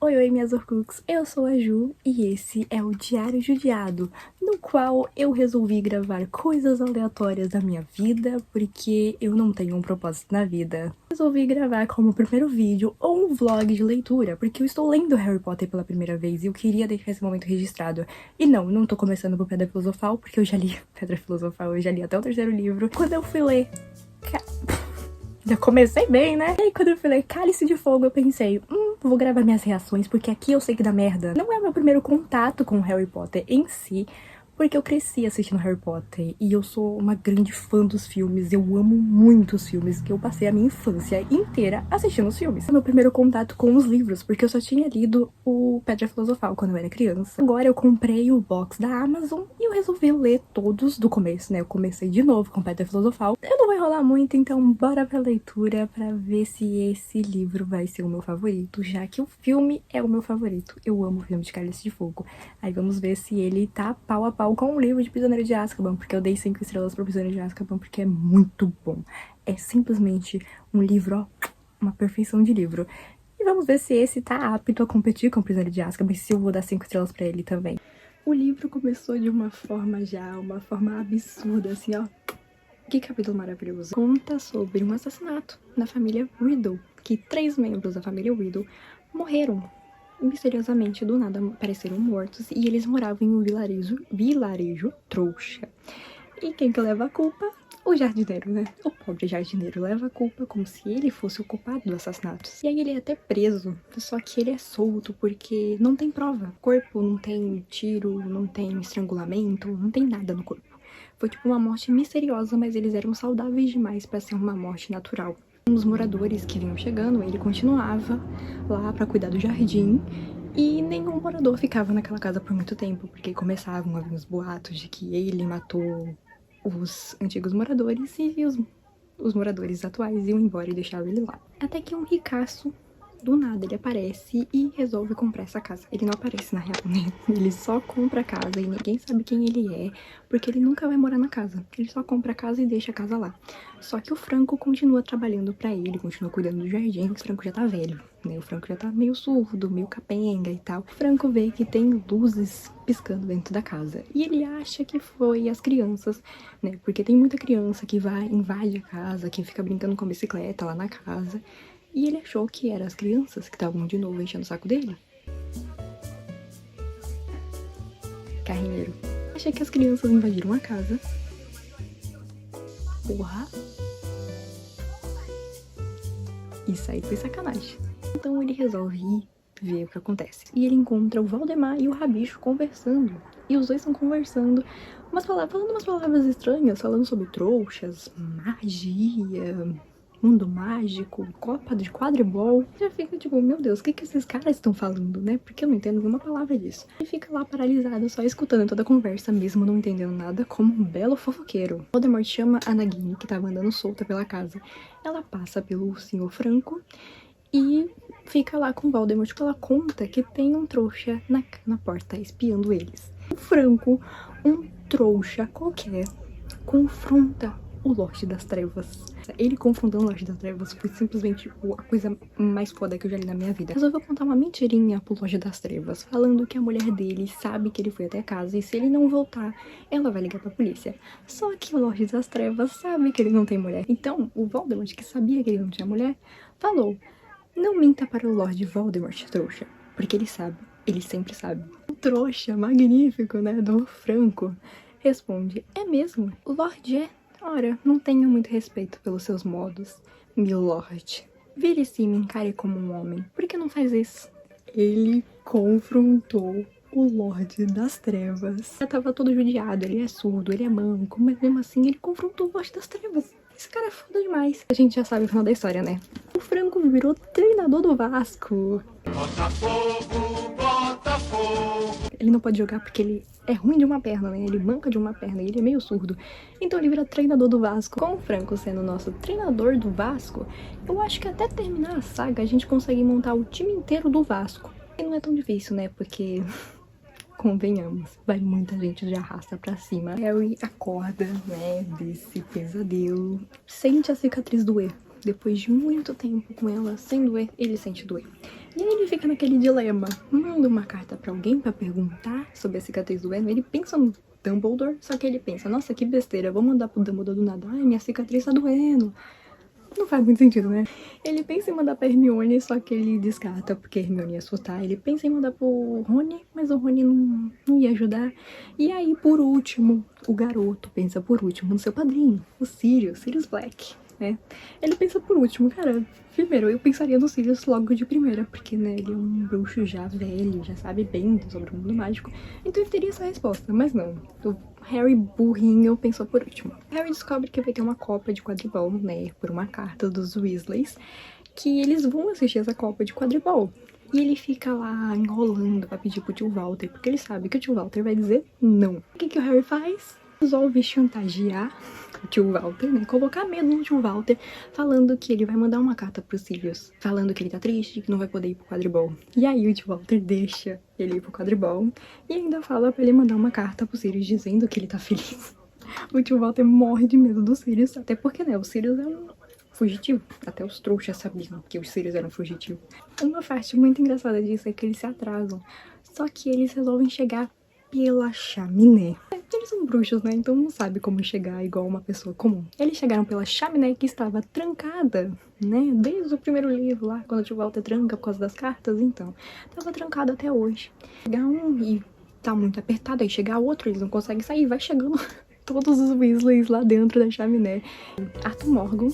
Oi, oi, minhas Horcruxes, eu sou a Ju e esse é o Diário Judiado, no qual eu resolvi gravar coisas aleatórias da minha vida, porque eu não tenho um propósito na vida. Resolvi gravar como primeiro vídeo ou um vlog de leitura, porque eu estou lendo Harry Potter pela primeira vez e eu queria deixar esse momento registrado. E não tô começando por Pedra Filosofal, porque eu já li Pedra Filosofal, eu já li até o terceiro livro. Quando eu fui ler... Já comecei bem, né? E aí, quando eu falei Cálice de Fogo, eu pensei, vou gravar minhas reações, porque aqui eu sei que dá merda. Não é o meu primeiro contato com Harry Potter em si, porque eu cresci assistindo Harry Potter e eu sou uma grande fã dos filmes, eu amo muito os filmes, que eu passei a minha infância inteira assistindo os filmes. É o meu primeiro contato com os livros, porque eu só tinha lido o Pedra Filosofal quando eu era criança. Agora eu comprei o box da Amazon e eu resolvi ler todos do começo, né? Eu comecei de novo com Pedra Filosofal. Eu não vou enrolar muito, então bora pra leitura pra ver se esse livro vai ser o meu favorito, já que o filme é o meu favorito. Eu amo o filme de Cálice de Fogo. Aí vamos ver se ele tá pau a pau com o livro de Prisioneiro de Azkaban, porque eu dei 5 estrelas pro Prisioneiro de Azkaban, porque é muito bom. É simplesmente um livro, ó, uma perfeição de livro. E vamos ver se esse tá apto a competir com o Prisioneiro de Azkaban, e se eu vou dar 5 estrelas pra ele também. O livro começou de uma forma absurda, assim, ó. Que capítulo maravilhoso. Conta sobre um assassinato na família Riddle, que 3 membros da família Riddle morreram. Misteriosamente, do nada, apareceram mortos e eles moravam em um vilarejo trouxa. E quem que leva a culpa? O jardineiro, né? O pobre jardineiro leva a culpa como se ele fosse o culpado do assassinato. E aí ele é até preso, só que ele é solto porque não tem prova. O corpo não tem tiro, não tem estrangulamento, não tem nada no corpo. Foi tipo uma morte misteriosa, mas eles eram saudáveis demais para ser uma morte natural. Os moradores que vinham chegando, ele continuava lá para cuidar do jardim e nenhum morador ficava naquela casa por muito tempo, porque começavam a vir os boatos de que ele matou os antigos moradores e os moradores atuais iam embora e deixavam ele lá. Até que um ricaço, do nada, ele aparece e resolve comprar essa casa. Ele não aparece na real, né? Ele só compra a casa e ninguém sabe quem ele é, porque ele nunca vai morar na casa. Ele só compra a casa e deixa a casa lá. Só que o Franco continua trabalhando pra ele, continua cuidando do jardim. O Franco já tá velho, né? O Franco já tá meio surdo, meio capenga e tal. O Franco vê que tem luzes piscando dentro da casa. E ele acha que foi as crianças, né? Porque tem muita criança que invade a casa, que fica brincando com a bicicleta lá na casa. E ele achou que eram as crianças que estavam de novo enchendo o saco dele. Carrinheiro. Achei que as crianças invadiram a casa. Porra. Isso aí foi sacanagem. Então ele resolve ir ver o que acontece. E ele encontra o Valdemar e o Rabicho conversando. E os dois estão conversando, falando umas palavras estranhas, falando sobre trouxas, magia, mundo mágico, copa de quadribol. Já fica tipo, meu Deus, o que esses caras estão falando, né? Porque eu não entendo nenhuma palavra disso. E fica lá paralisado, só escutando toda a conversa, mesmo não entendendo nada, como um belo fofoqueiro. Voldemort chama a Nagini, que tava andando solta pela casa. Ela passa pelo Sr. Franco e fica lá com o Voldemort, porque ela conta que tem um trouxa na porta espiando eles. O Franco, um trouxa qualquer, confronta o Lorde das Trevas. Ele confrontando o Lorde das Trevas foi simplesmente a coisa mais foda que eu já li na minha vida. Resolveu contar uma mentirinha pro Lorde das Trevas, falando que a mulher dele sabe que ele foi até casa e se ele não voltar, ela vai ligar pra polícia. Só que o Lorde das Trevas sabe que ele não tem mulher. Então, o Voldemort, que sabia que ele não tinha mulher, falou: não minta para o Lorde Voldemort, trouxa, porque ele sabe, ele sempre sabe. O trouxa magnífico, né, do Franco, responde: é mesmo? O Lorde é? Ora, não tenho muito respeito pelos seus modos, milord. Vire-se e me encare como um homem. Por que não faz isso? Ele confrontou o Lorde das Trevas. Já tava todo judiado, ele é surdo, ele é manco, mas mesmo assim ele confrontou o Lorde das Trevas. Esse cara é foda demais. A gente já sabe o final da história, né? O Franco virou treinador do Vasco. Botafogo, Botafogo. Ele não pode jogar porque ele é ruim de uma perna, né? Ele manca de uma perna e ele é meio surdo. Então ele vira treinador do Vasco. Com o Franco sendo nosso treinador do Vasco, eu acho que até terminar a saga a gente consegue montar o time inteiro do Vasco. E não é tão difícil, né? Porque... convenhamos, vai muita gente de arrasta pra cima. Harry acorda, né, desse pesadelo, sente a cicatriz doer. Depois de muito tempo com ela sem doer, ele sente doer. E aí ele fica naquele dilema, manda uma carta pra alguém pra perguntar sobre a cicatriz doendo. Ele pensa no Dumbledore, só que ele pensa, nossa, que besteira, vou mandar pro Dumbledore do nada, ai, minha cicatriz tá doendo. Não faz muito sentido, né? Ele pensa em mandar pra Hermione, só que ele descarta porque a Hermione ia surtar. Ele pensa em mandar pro Rony, mas o Rony não ia ajudar. E aí, por último, o garoto pensa por último no seu padrinho, o Sirius Black, né? Ele pensa por último, cara, primeiro eu pensaria no Sirius logo de primeira, porque, né, ele é um bruxo já velho, já sabe bem sobre o mundo mágico, então ele teria essa resposta, mas não. O Harry burrinho pensou por último. Harry descobre que vai ter uma Copa de quadribol, né, por uma carta dos Weasleys, que eles vão assistir essa Copa de quadribol. E ele fica lá enrolando pra pedir pro tio Walter, porque ele sabe que o tio Walter vai dizer não. O que o Harry faz? Resolve chantagear o tio Walter, né? Colocar medo no tio Walter, falando que ele vai mandar uma carta pro Sirius, falando que ele tá triste, que não vai poder ir pro quadribol. E aí o tio Walter deixa ele ir pro quadribol e ainda fala pra ele mandar uma carta pro Sirius dizendo que ele tá feliz. O tio Walter morre de medo do Sirius, até porque, né, o Sirius é um fugitivo. Até os trouxas sabiam que os Sirius eram fugitivos. Uma parte muito engraçada disso é que eles se atrasam, só que eles resolvem chegar pela chaminé. Eles são bruxos, né? Então não sabe como chegar igual uma pessoa comum. Eles chegaram pela chaminé que estava trancada, né? Desde o primeiro livro lá, quando o tio Walter tranca por causa das cartas, então. Tava trancada até hoje. Chegar um e tá muito apertado, aí chegar outro, eles não conseguem sair, vai chegando todos os Weasleys lá dentro da chaminé. Arthur Morgan.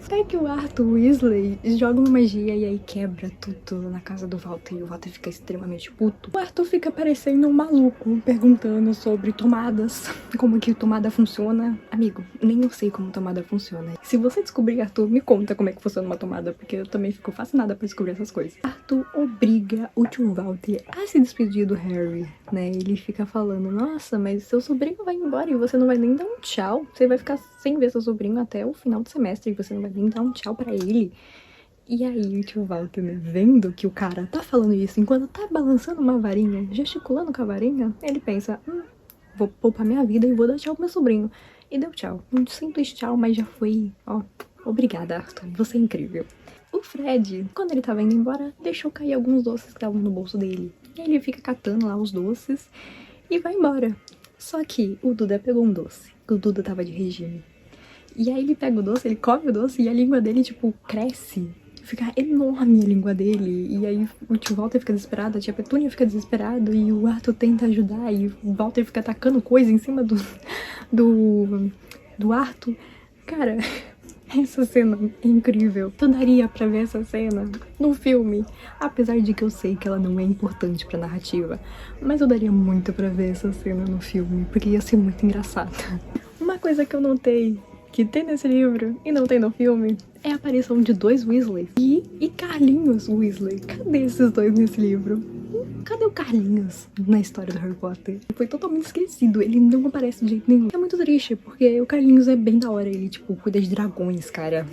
Até que o Arthur Weasley joga uma magia e aí quebra tudo na casa do Walter e o Walter fica extremamente puto. O Arthur fica parecendo um maluco, perguntando sobre tomadas, como que tomada funciona. Amigo, nem eu sei como tomada funciona. Se você descobrir, Arthur, me conta como é que funciona uma tomada, porque eu também fico fascinada pra descobrir essas coisas. Arthur obriga o tio Walter a se despedir do Harry, né? Ele fica falando, nossa, mas seu sobrinho vai embora e você não vai nem dar um tchau. Você vai ficar sem ver seu sobrinho até o final do semestre e você não vai nem dar um tchau pra ele. E aí o tio Walter, né, vendo que o cara tá falando isso enquanto tá balançando uma varinha, gesticulando com a varinha, ele pensa, vou poupar minha vida e vou dar tchau pro meu sobrinho. E deu tchau. Um simples tchau, mas já foi, ó, obrigada, Arthur, você é incrível. O Fred, quando ele tava indo embora, deixou cair alguns doces que estavam no bolso dele. E aí ele fica catando lá os doces e vai embora. Só que o Duda pegou um doce, o Duda tava de regime. E aí ele pega o doce, ele come o doce e a língua dele, tipo, cresce. Fica enorme a língua dele. E aí o tio Walter fica desesperado, a tia Petúnia fica desesperado e o Arthur tenta ajudar e o Walter fica atacando coisa em cima do Arthur. Cara, essa cena é incrível. Eu daria pra ver essa cena no filme. Apesar de que eu sei que ela não é importante pra narrativa. Mas eu daria muito pra ver essa cena no filme, porque ia ser muito engraçada. Uma coisa que eu notei que tem nesse livro e não tem no filme é a aparição de dois Weasley e Carlinhos Weasley. Cadê esses dois nesse livro? Cadê o Carlinhos na história do Harry Potter? Foi totalmente esquecido, ele não aparece de jeito nenhum. É muito triste, porque o Carlinhos é bem da hora, ele, tipo, cuida de dragões, cara.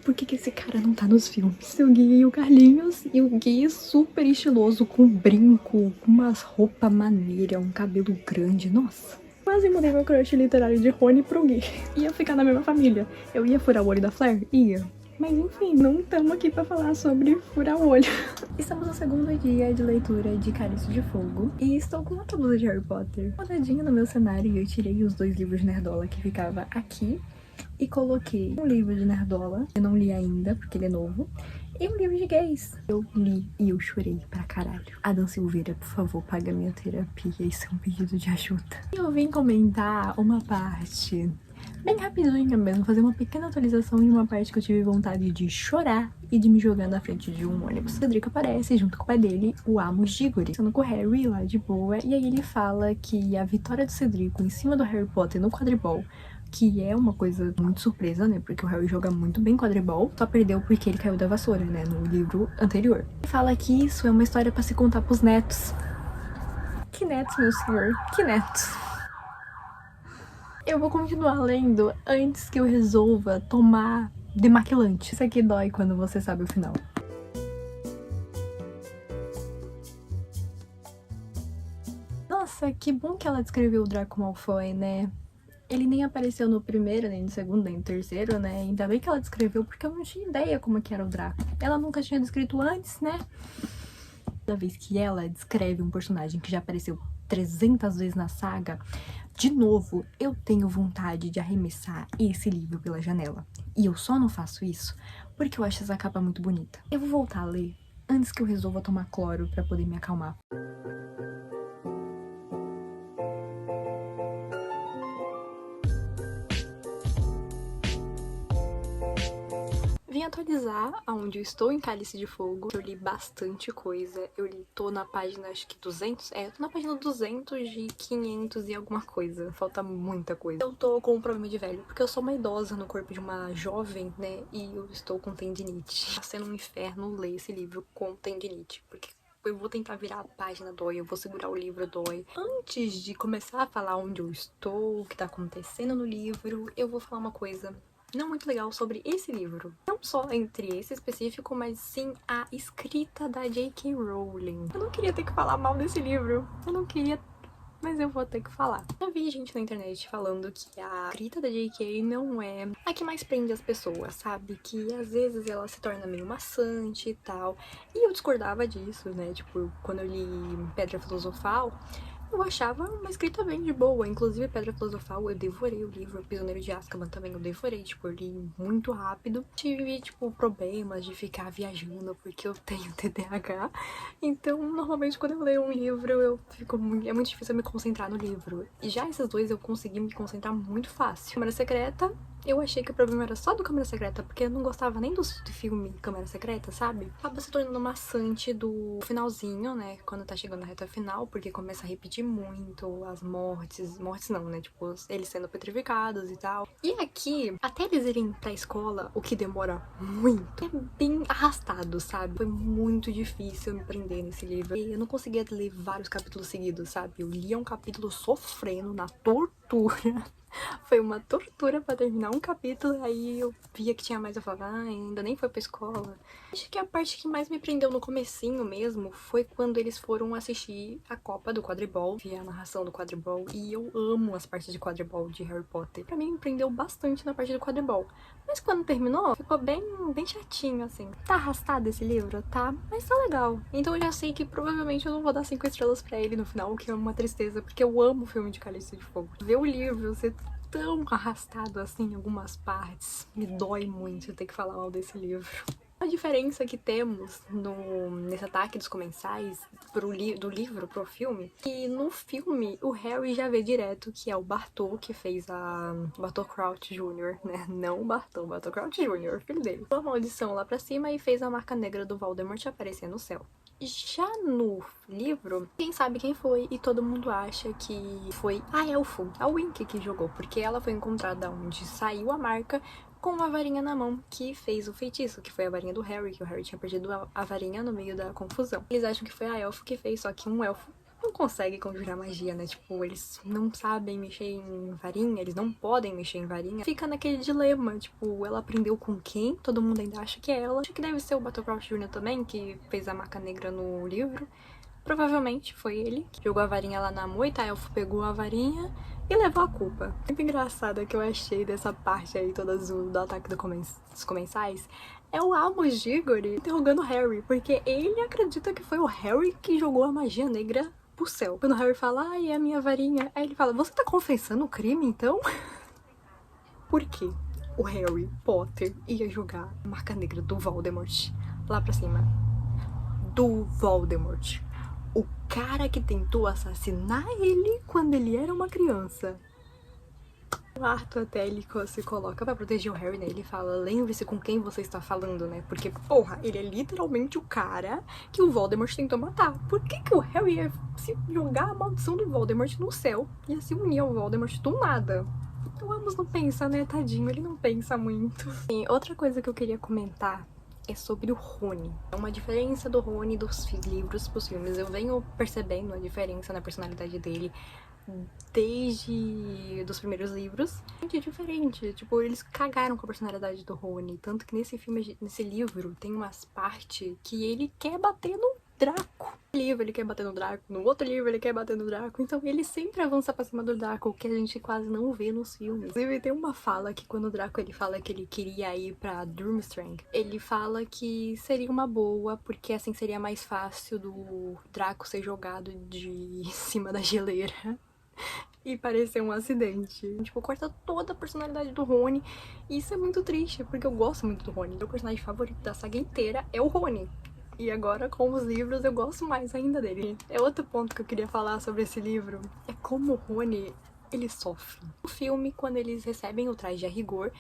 Por que esse cara não tá nos filmes? O Gui e o Carlinhos, e o Gui super estiloso, com brinco, com umas roupas maneiras, um cabelo grande, nossa. Quase mudei meu crush literário de Rony pro Gui. Ia ficar na mesma família. Eu ia furar o olho da Fleur? Ia. Mas enfim, não estamos aqui pra falar sobre furar o olho. Estamos no segundo dia de leitura de Cálice de Fogo. E estou com uma blusa de Harry Potter rodadinha no meu cenário. E eu tirei os dois livros de Nerdola que ficava aqui. E coloquei um livro de Nerdola. Eu não li ainda, porque ele é novo. E um livro de gays. Eu li e eu chorei pra caralho. Adam Silveira, por favor, paga minha terapia. Isso é um pedido de ajuda. Eu vim comentar uma parte bem rapidinha mesmo, fazer uma pequena atualização em uma parte que eu tive vontade de chorar e de me jogar na frente de um ônibus. O Cedrico aparece junto com o pai dele, o Amos Diggory, sendo com o Harry lá de boa, e aí ele fala que a vitória do Cedrico em cima do Harry Potter no quadribol, que é uma coisa muito surpresa, né? Porque o Harry joga muito bem quadribol, só perdeu porque ele caiu da vassoura, né? No livro anterior. Ele fala que isso é uma história pra se contar pros netos. Que netos, meu senhor? Que netos? Eu vou continuar lendo antes que eu resolva tomar demaquilante. Isso aqui dói quando você sabe o final. Nossa, que bom que ela descreveu o Draco Malfoy, né? Ele nem apareceu no primeiro, nem no segundo, nem no terceiro, né? Ainda bem que ela descreveu, porque eu não tinha ideia como que era o Draco. Ela nunca tinha descrito antes, né? Toda vez que ela descreve um personagem que já apareceu 300 vezes na saga, de novo, eu tenho vontade de arremessar esse livro pela janela. E eu só não faço isso porque eu acho essa capa muito bonita. Eu vou voltar a ler antes que eu resolva tomar cloro pra poder me acalmar. Vim atualizar aonde eu estou em Cálice de Fogo. Eu li bastante coisa. Tô na página, acho que 200. Eu tô na página 200 de 500 e alguma coisa. Falta muita coisa. Eu tô com um problema de velho, porque eu sou uma idosa no corpo de uma jovem, né? E eu estou com tendinite. Tá sendo um inferno ler esse livro com tendinite, porque eu vou tentar virar a página, dói, eu vou segurar o livro, dói. Antes de começar a falar onde eu estou, o que tá acontecendo no livro, eu vou falar uma coisa não muito legal sobre esse livro. Não só entre esse específico, mas sim a escrita da J.K. Rowling. Eu não queria ter que falar mal desse livro. Eu não queria, mas eu vou ter que falar. Já vi gente na internet falando que a escrita da J.K. não é a que mais prende as pessoas, sabe? Que às vezes ela se torna meio maçante e tal. E eu discordava disso, né? Tipo, quando eu li Pedra Filosofal, eu achava uma escrita bem de boa. Inclusive, Pedra Filosofal, eu devorei o livro. Prisioneiro de Azkaban também eu devorei. Tipo, eu li muito rápido. Tive, tipo, problemas de ficar viajando porque eu tenho TDAH. Então, normalmente, quando eu leio um livro, é muito difícil eu me concentrar no livro. E já esses dois eu consegui me concentrar muito fácil. Câmara Secreta, eu achei que o problema era só do Câmara Secreta, porque eu não gostava nem do filme Câmara Secreta, sabe? Acaba se tornando maçante do finalzinho, né? Quando tá chegando na reta final, porque começa a repetir muito as mortes. Mortes não, né? Tipo, eles sendo petrificados e tal. E aqui, até eles irem pra escola, o que demora muito, é bem arrastado, sabe? Foi muito difícil me prender nesse livro. E eu não conseguia ler vários capítulos seguidos, sabe? Eu lia um capítulo sofrendo na tortura. Foi uma tortura pra terminar um capítulo, aí eu via que tinha mais, eu falava, ainda nem foi pra escola. Acho que a parte que mais me prendeu no comecinho mesmo foi quando eles foram assistir a Copa do Quadribol, vi a narração do quadribol, e eu amo as partes de quadribol de Harry Potter. Pra mim, me prendeu bastante na parte do quadribol. Mas quando terminou, ficou bem chatinho, assim. Tá arrastado esse livro? Tá, mas tá legal. Então eu já sei que provavelmente eu não vou dar 5 estrelas pra ele no final, o que é uma tristeza, porque eu amo o filme de Cálice de Fogo. Ver o livro, ser tão arrastado assim em algumas partes, me dói muito ter que falar mal desse livro. A diferença que temos nesse ataque dos comensais do livro pro filme, que no filme o Harry já vê direto que é o Bartô que fez Bartô Crouch Jr., né? Não o Bartô Crouch Jr., filho dele. Foi uma maldição lá pra cima e fez a marca negra do Voldemort aparecer no céu. Já no livro, quem sabe quem foi, e todo mundo acha que foi a Elfo, a Winky, que jogou, porque ela foi encontrada onde saiu a marca com uma varinha na mão que fez o feitiço, que foi a varinha do Harry, que o Harry tinha perdido a varinha no meio da confusão. Eles acham que foi a Elfo que fez, só que um elfo não consegue conjurar magia, né? Tipo, eles não sabem mexer em varinha, eles não podem mexer em varinha. Fica naquele dilema, tipo, ela aprendeu com quem? Todo mundo ainda acha que é ela. Acho que deve ser o Bartô Crouch Jr. também, que fez a marca negra no livro. Provavelmente foi ele que jogou a varinha lá na moita, a Elfo pegou a varinha e levou a culpa. Muito engraçada que eu achei dessa parte aí toda azul do ataque dos comensais é o Amos Diggory interrogando o Harry, porque ele acredita que foi o Harry que jogou a magia negra pro céu. Quando o Harry fala, ai, é a minha varinha, aí ele fala, você tá confessando o crime, então? Por quê? O Harry Potter ia jogar a marca negra do Voldemort lá pra cima. Do Voldemort. O cara que tentou assassinar ele quando ele era uma criança. O Arthur até ele se coloca pra proteger o Harry, né? Ele fala, lembre-se com quem você está falando, né? Porque, porra, ele é literalmente o cara que o Voldemort tentou matar. Por que o Harry ia se jogar a maldição do Voldemort no céu? Ia se unir ao Voldemort do nada? O Amos não pensa, né? Tadinho, ele não pensa muito. E outra coisa que eu queria comentar é sobre o Rony. É uma diferença do Rony dos livros pros filmes. Eu venho percebendo a diferença na personalidade dele desde dos primeiros livros. É diferente, tipo, eles cagaram com a personalidade do Rony. Tanto que nesse livro, tem umas partes que ele quer bater no Draco. No livro ele quer bater no Draco, no outro livro ele quer bater no Draco, então ele sempre avança pra cima do Draco, que a gente quase não vê nos filmes. Inclusive tem uma fala que quando o Draco ele fala que ele queria ir pra Durmstrang, ele fala que seria uma boa, porque assim seria mais fácil do Draco ser jogado de cima da geleira e parecer um acidente. Tipo, corta toda a personalidade do Rony. E isso é muito triste, porque eu gosto muito do Rony. Meu personagem favorito da saga inteira é o Rony. E agora, com os livros, eu gosto mais ainda dele. É outro ponto que eu queria falar sobre esse livro. É como o Rony, ele sofre. No filme, quando eles recebem o traje a rigor,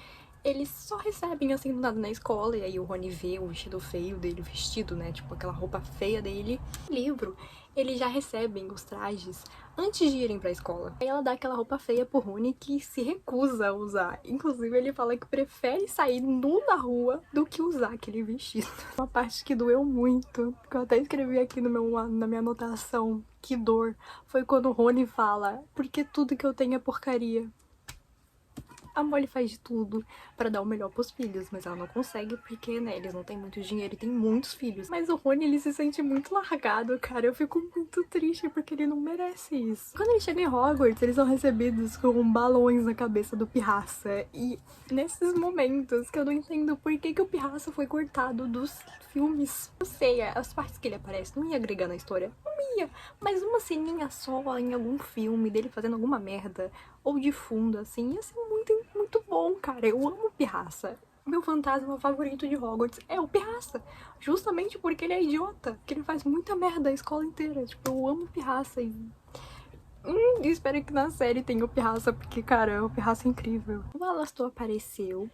eles só recebem assim do nada na escola, e aí o Rony vê o vestido feio dele, o vestido, né, tipo aquela roupa feia dele. No livro, eles já recebem os trajes antes de irem pra escola. Aí ela dá aquela roupa feia pro Rony, que se recusa a usar. Inclusive ele fala que prefere sair nu na rua do que usar aquele vestido. Uma parte que doeu muito, que eu até escrevi aqui no na minha anotação, que dor, foi quando o Rony fala: porque tudo que eu tenho é porcaria. A Molly faz de tudo pra dar o melhor pros filhos, mas ela não consegue porque, né, eles não têm muito dinheiro e tem muitos filhos. Mas o Rony, ele se sente muito largado, cara. Eu fico muito triste porque ele não merece isso. Quando eles chegam em Hogwarts, eles são recebidos com balões na cabeça do Pirraça. E nesses momentos que eu não entendo por que o Pirraça foi cortado dos filmes. Eu sei, as partes que ele aparece não ia agregar na história. Não ia. Mas uma ceninha só em algum filme dele fazendo alguma merda, ou de fundo, assim, ia ser muito bom, cara. Eu amo o Pirraça. Meu fantasma favorito de Hogwarts é o Pirraça. Justamente porque ele é idiota. Que ele faz muita merda a escola inteira. Tipo, eu amo o Pirraça e... espero que na série tenha o Pirraça, porque, cara, o Pirraça é incrível. O Alastor apareceu,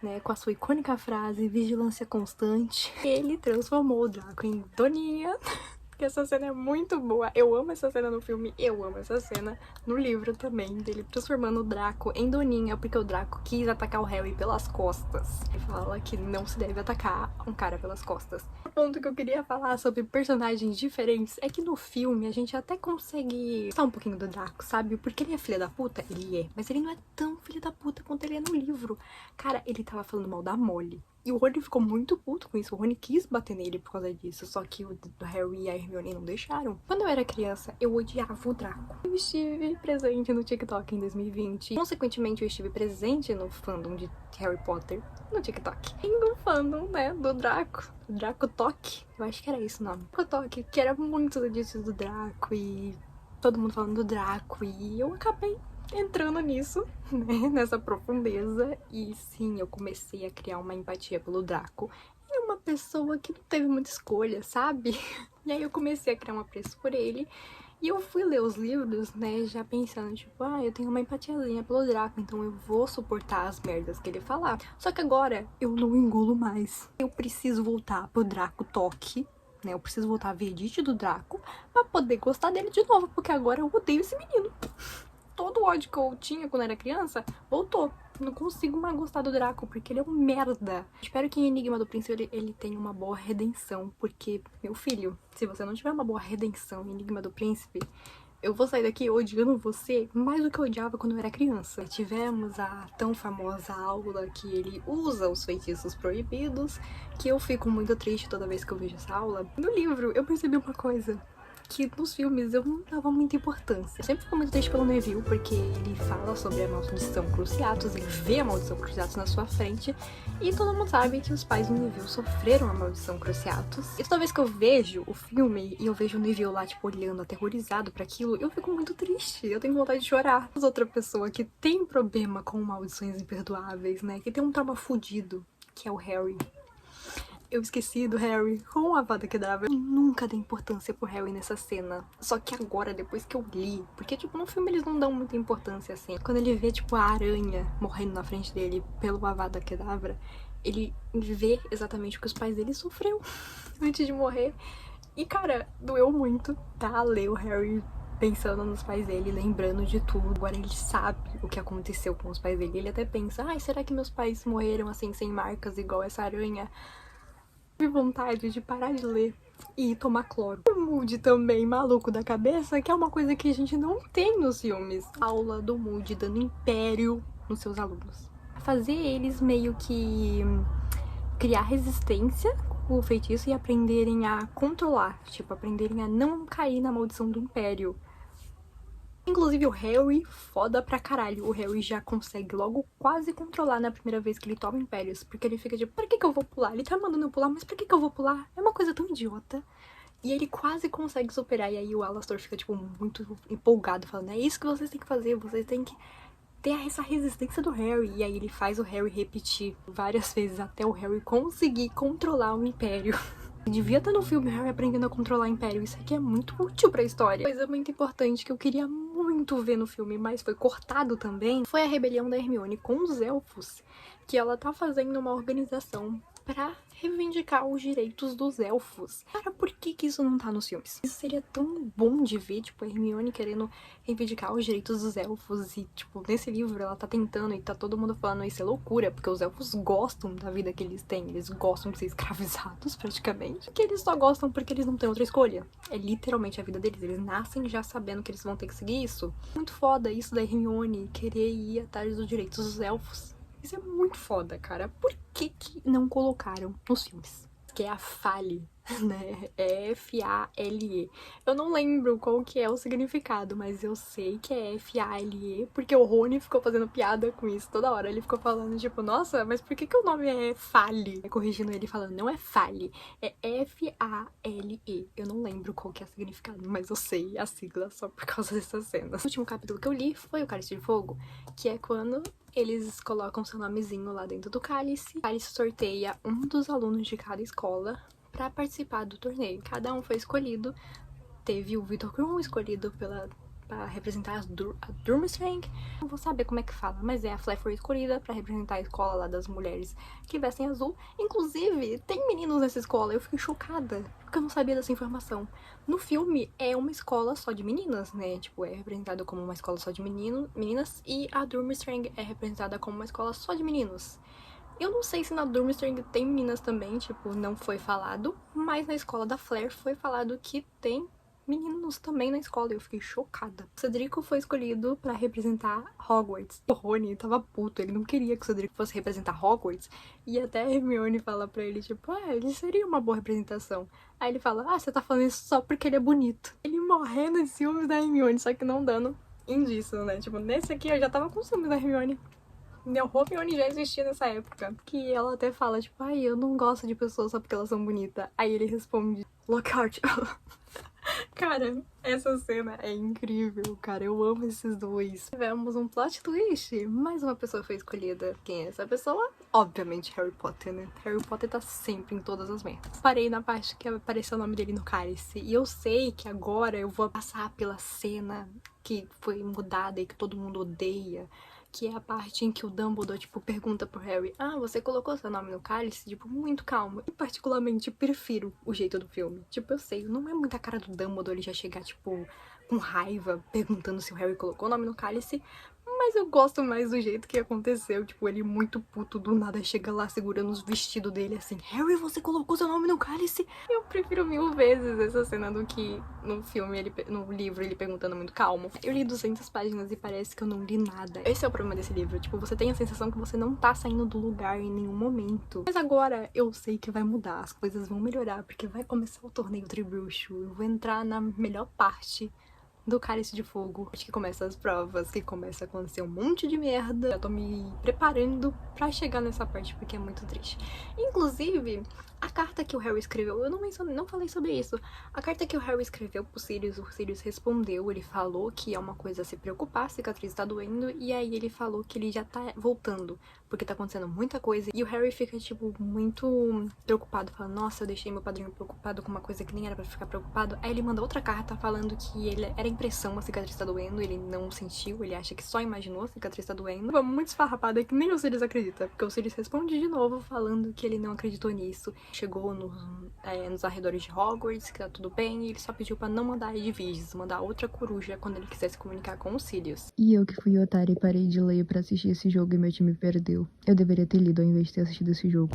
né, com a sua icônica frase, vigilância constante. Ele transformou o Draco em Doninha. Que essa cena é muito boa. Eu amo essa cena no filme, eu amo essa cena no livro também, dele transformando o Draco em Doninha, porque o Draco quis atacar o Harry pelas costas. Ele fala que não se deve atacar um cara pelas costas. O ponto que eu queria falar sobre personagens diferentes é que no filme a gente até consegue gostar um pouquinho do Draco, sabe? Porque ele é filho da puta? Ele é. Mas ele não é tão filho da puta quanto ele é no livro. Cara, ele tava falando mal da Molly. E o Rony ficou muito puto com isso. O Rony quis bater nele por causa disso. Só que o Harry e a Hermione não deixaram. Quando eu era criança, eu odiava o Draco. Eu estive presente no TikTok em 2020. Consequentemente, eu estive presente no fandom de Harry Potter no TikTok. E no fandom, né, do Draco. Draco Tok. Eu acho que era isso o nome. Draco Tok, que era muito disso do Draco. E todo mundo falando do Draco. E eu acabei entrando nisso, né, nessa profundeza, e sim, eu comecei a criar uma empatia pelo Draco. Ele é uma pessoa que não teve muita escolha, sabe? E aí eu comecei a criar um apreço por ele, e eu fui ler os livros, né, já pensando, tipo, eu tenho uma empatiazinha pelo Draco, então eu vou suportar as merdas que ele falar. Só que agora eu não engulo mais. Eu preciso voltar pro Draco Toque, né, eu preciso voltar a ver Verdite do Draco pra poder gostar dele de novo, porque agora eu odeio esse menino. Todo o ódio que eu tinha quando era criança voltou. Não consigo mais gostar do Draco, porque ele é um merda. Espero que em Enigma do Príncipe ele tenha uma boa redenção, porque, meu filho, se você não tiver uma boa redenção em Enigma do Príncipe, eu vou sair daqui odiando você mais do que eu odiava quando eu era criança. Tivemos a tão famosa aula que ele usa os feitiços proibidos, que eu fico muito triste toda vez que eu vejo essa aula. No livro, eu percebi uma coisa, que nos filmes eu não dava muita importância. Eu sempre fico muito triste pelo Neville, porque ele fala sobre a maldição Cruciatus, ele vê a maldição Cruciatus na sua frente, e todo mundo sabe que os pais do Neville sofreram a maldição Cruciatus. E toda vez que eu vejo o filme e eu vejo o Neville lá, tipo, olhando aterrorizado pra aquilo, eu fico muito triste, eu tenho vontade de chorar. Mas outra pessoa que tem problema com maldições imperdoáveis, né, que tem um trauma fudido, que é o Harry. Eu esqueci do Harry com a Avada Kedavra. Eu nunca dei importância pro Harry nessa cena. Só que agora, depois que eu li... Porque, tipo, no filme eles não dão muita importância, assim. Quando ele vê, tipo, a aranha morrendo na frente dele pelo Avada Kedavra, ele vê exatamente o que os pais dele sofreu antes de morrer. E, cara, doeu muito, tá? Ler o Harry pensando nos pais dele, lembrando de tudo. Agora ele sabe o que aconteceu com os pais dele. Ele até pensa, será que meus pais morreram, assim, sem marcas, igual essa aranha? Tive vontade de parar de ler e tomar cloro. O Moody também, maluco da cabeça, que é uma coisa que a gente não tem nos filmes. Aula do Moody dando império nos seus alunos. Fazer eles meio que criar resistência o feitiço e aprenderem a controlar, tipo, aprenderem a não cair na maldição do Império. Inclusive o Harry, foda pra caralho, o Harry já consegue logo quase controlar na primeira vez que ele toma Impérios, porque ele fica tipo, pra que eu vou pular? Ele tá mandando eu pular, mas pra que eu vou pular? É uma coisa tão idiota. E ele quase consegue superar, e aí o Alastor fica, tipo, muito empolgado, falando, é isso que vocês têm que fazer, vocês têm que ter essa resistência do Harry. E aí ele faz o Harry repetir várias vezes até o Harry conseguir controlar o Império. Devia estar no filme Harry aprendendo a controlar o Império, isso aqui é muito útil pra história. Coisa muito importante que eu queria muito ver no filme, mas foi cortado também, foi a rebelião da Hermione com os elfos, que ela tá fazendo uma organização pra reivindicar os direitos dos elfos. Cara, por que isso não tá nos filmes? Isso seria tão bom de ver, tipo, a Hermione querendo reivindicar os direitos dos elfos e, tipo, nesse livro ela tá tentando e tá todo mundo falando isso é loucura, porque os elfos gostam da vida que eles têm, eles gostam de ser escravizados, praticamente, que eles só gostam porque eles não têm outra escolha. É literalmente a vida deles, eles nascem já sabendo que eles vão ter que seguir isso. Muito foda isso da Hermione querer ir atrás dos direitos dos elfos. Isso é muito foda, cara. Por que não colocaram nos filmes? Que é a Fale, né? É F-A-L-E. Eu não lembro qual que é o significado, mas eu sei que é F-A-L-E, porque o Rony ficou fazendo piada com isso toda hora. Ele ficou falando, tipo, nossa, mas por que o nome é Fale? Corrigindo ele, falando, não é Fale, é F-A-L-E. Eu não lembro qual que é o significado, mas eu sei a sigla só por causa dessas cenas. O último capítulo que eu li foi o Cálice de Fogo, que é quando eles colocam seu nomezinho lá dentro do cálice. O cálice sorteia um dos alunos de cada escola para participar do torneio. Cada um foi escolhido. Teve o Victor Krum escolhido para representar a Durmstrang. Não vou saber como é que fala, mas a Fleur foi escolhida para representar a escola lá das mulheres que vestem azul. Inclusive, tem meninos nessa escola. Eu fiquei chocada, porque eu não sabia dessa informação. No filme, é uma escola só de meninas, né? Tipo, é representada como uma escola só de meninas. E a Durmstrang é representada como uma escola só de meninos. Eu não sei se na Durmstrang tem meninas também, tipo, não foi falado. Mas na escola da Fleur foi falado que tem meninos também na escola, eu fiquei chocada. O Cedrico foi escolhido pra representar Hogwarts. O Rony tava puto, ele não queria que o Cedrico fosse representar Hogwarts. E até a Hermione fala pra ele, tipo, ele seria uma boa representação. Aí ele fala, você tá falando isso só porque ele é bonito. Ele morrendo de ciúmes da Hermione, só que não dando indício, né? Tipo, nesse aqui eu já tava com ciúmes da Hermione. Meu Hermione já existia nessa época. Que ela até fala, tipo, eu não gosto de pessoas só porque elas são bonitas. Aí ele responde, Lockhart. Cara, essa cena é incrível, cara. Eu amo esses dois. Tivemos um plot twist. Mais uma pessoa foi escolhida. Quem é essa pessoa? Obviamente Harry Potter, né? Harry Potter tá sempre em todas as merdas. Parei na parte que apareceu o nome dele no cálice. E eu sei que agora eu vou passar pela cena que foi mudada e que todo mundo odeia. Que é a parte em que o Dumbledore, tipo, pergunta pro Harry, você colocou seu nome no cálice? Tipo, muito calmo. E particularmente prefiro o jeito do filme. Tipo, eu sei, não é muita cara do Dumbledore ele já chegar, tipo, com raiva, perguntando se o Harry colocou o nome no cálice. Mas eu gosto mais do jeito que aconteceu. Tipo, ele muito puto, do nada chega lá segurando os vestidos dele assim. Harry, você colocou seu nome no cálice? Eu prefiro 1000 vezes essa cena do que no filme, no livro, ele perguntando muito calmo. Eu li 200 páginas e parece que eu não li nada. Esse é o problema desse livro. Tipo, você tem a sensação que você não tá saindo do lugar em nenhum momento. Mas agora eu sei que vai mudar. As coisas vão melhorar, porque vai começar o torneio Tribruxo. Eu vou entrar na melhor parte do Cálice de Fogo. Acho que começa as provas, que começa a acontecer um monte de merda. Já tô me preparando pra chegar nessa parte, porque é muito triste. Inclusive, a carta que o Harry escreveu, eu não falei sobre isso. A carta que o Harry escreveu pro Sirius, o Sirius respondeu, ele falou que é uma coisa a se preocupar, a cicatriz tá doendo, e aí ele falou que ele já tá voltando, porque tá acontecendo muita coisa. E o Harry fica, tipo, muito preocupado, falando, nossa, eu deixei meu padrinho preocupado com uma coisa que nem era pra ficar preocupado. Aí ele manda outra carta falando que ele era impressão, a cicatriz tá doendo, ele não sentiu, ele acha que só imaginou a cicatriz tá doendo. Foi muito esfarrapada que nem o Sirius acredita, porque o Sirius responde de novo falando que ele não acreditou nisso. Chegou nos arredores de Hogwarts, que tá tudo bem, e ele só pediu pra não mandar Edwiges, mandar outra coruja quando ele quisesse comunicar com o Sirius. E eu que fui otária e parei de ler pra assistir esse jogo e meu time perdeu. Eu deveria ter lido ao invés de ter assistido esse jogo.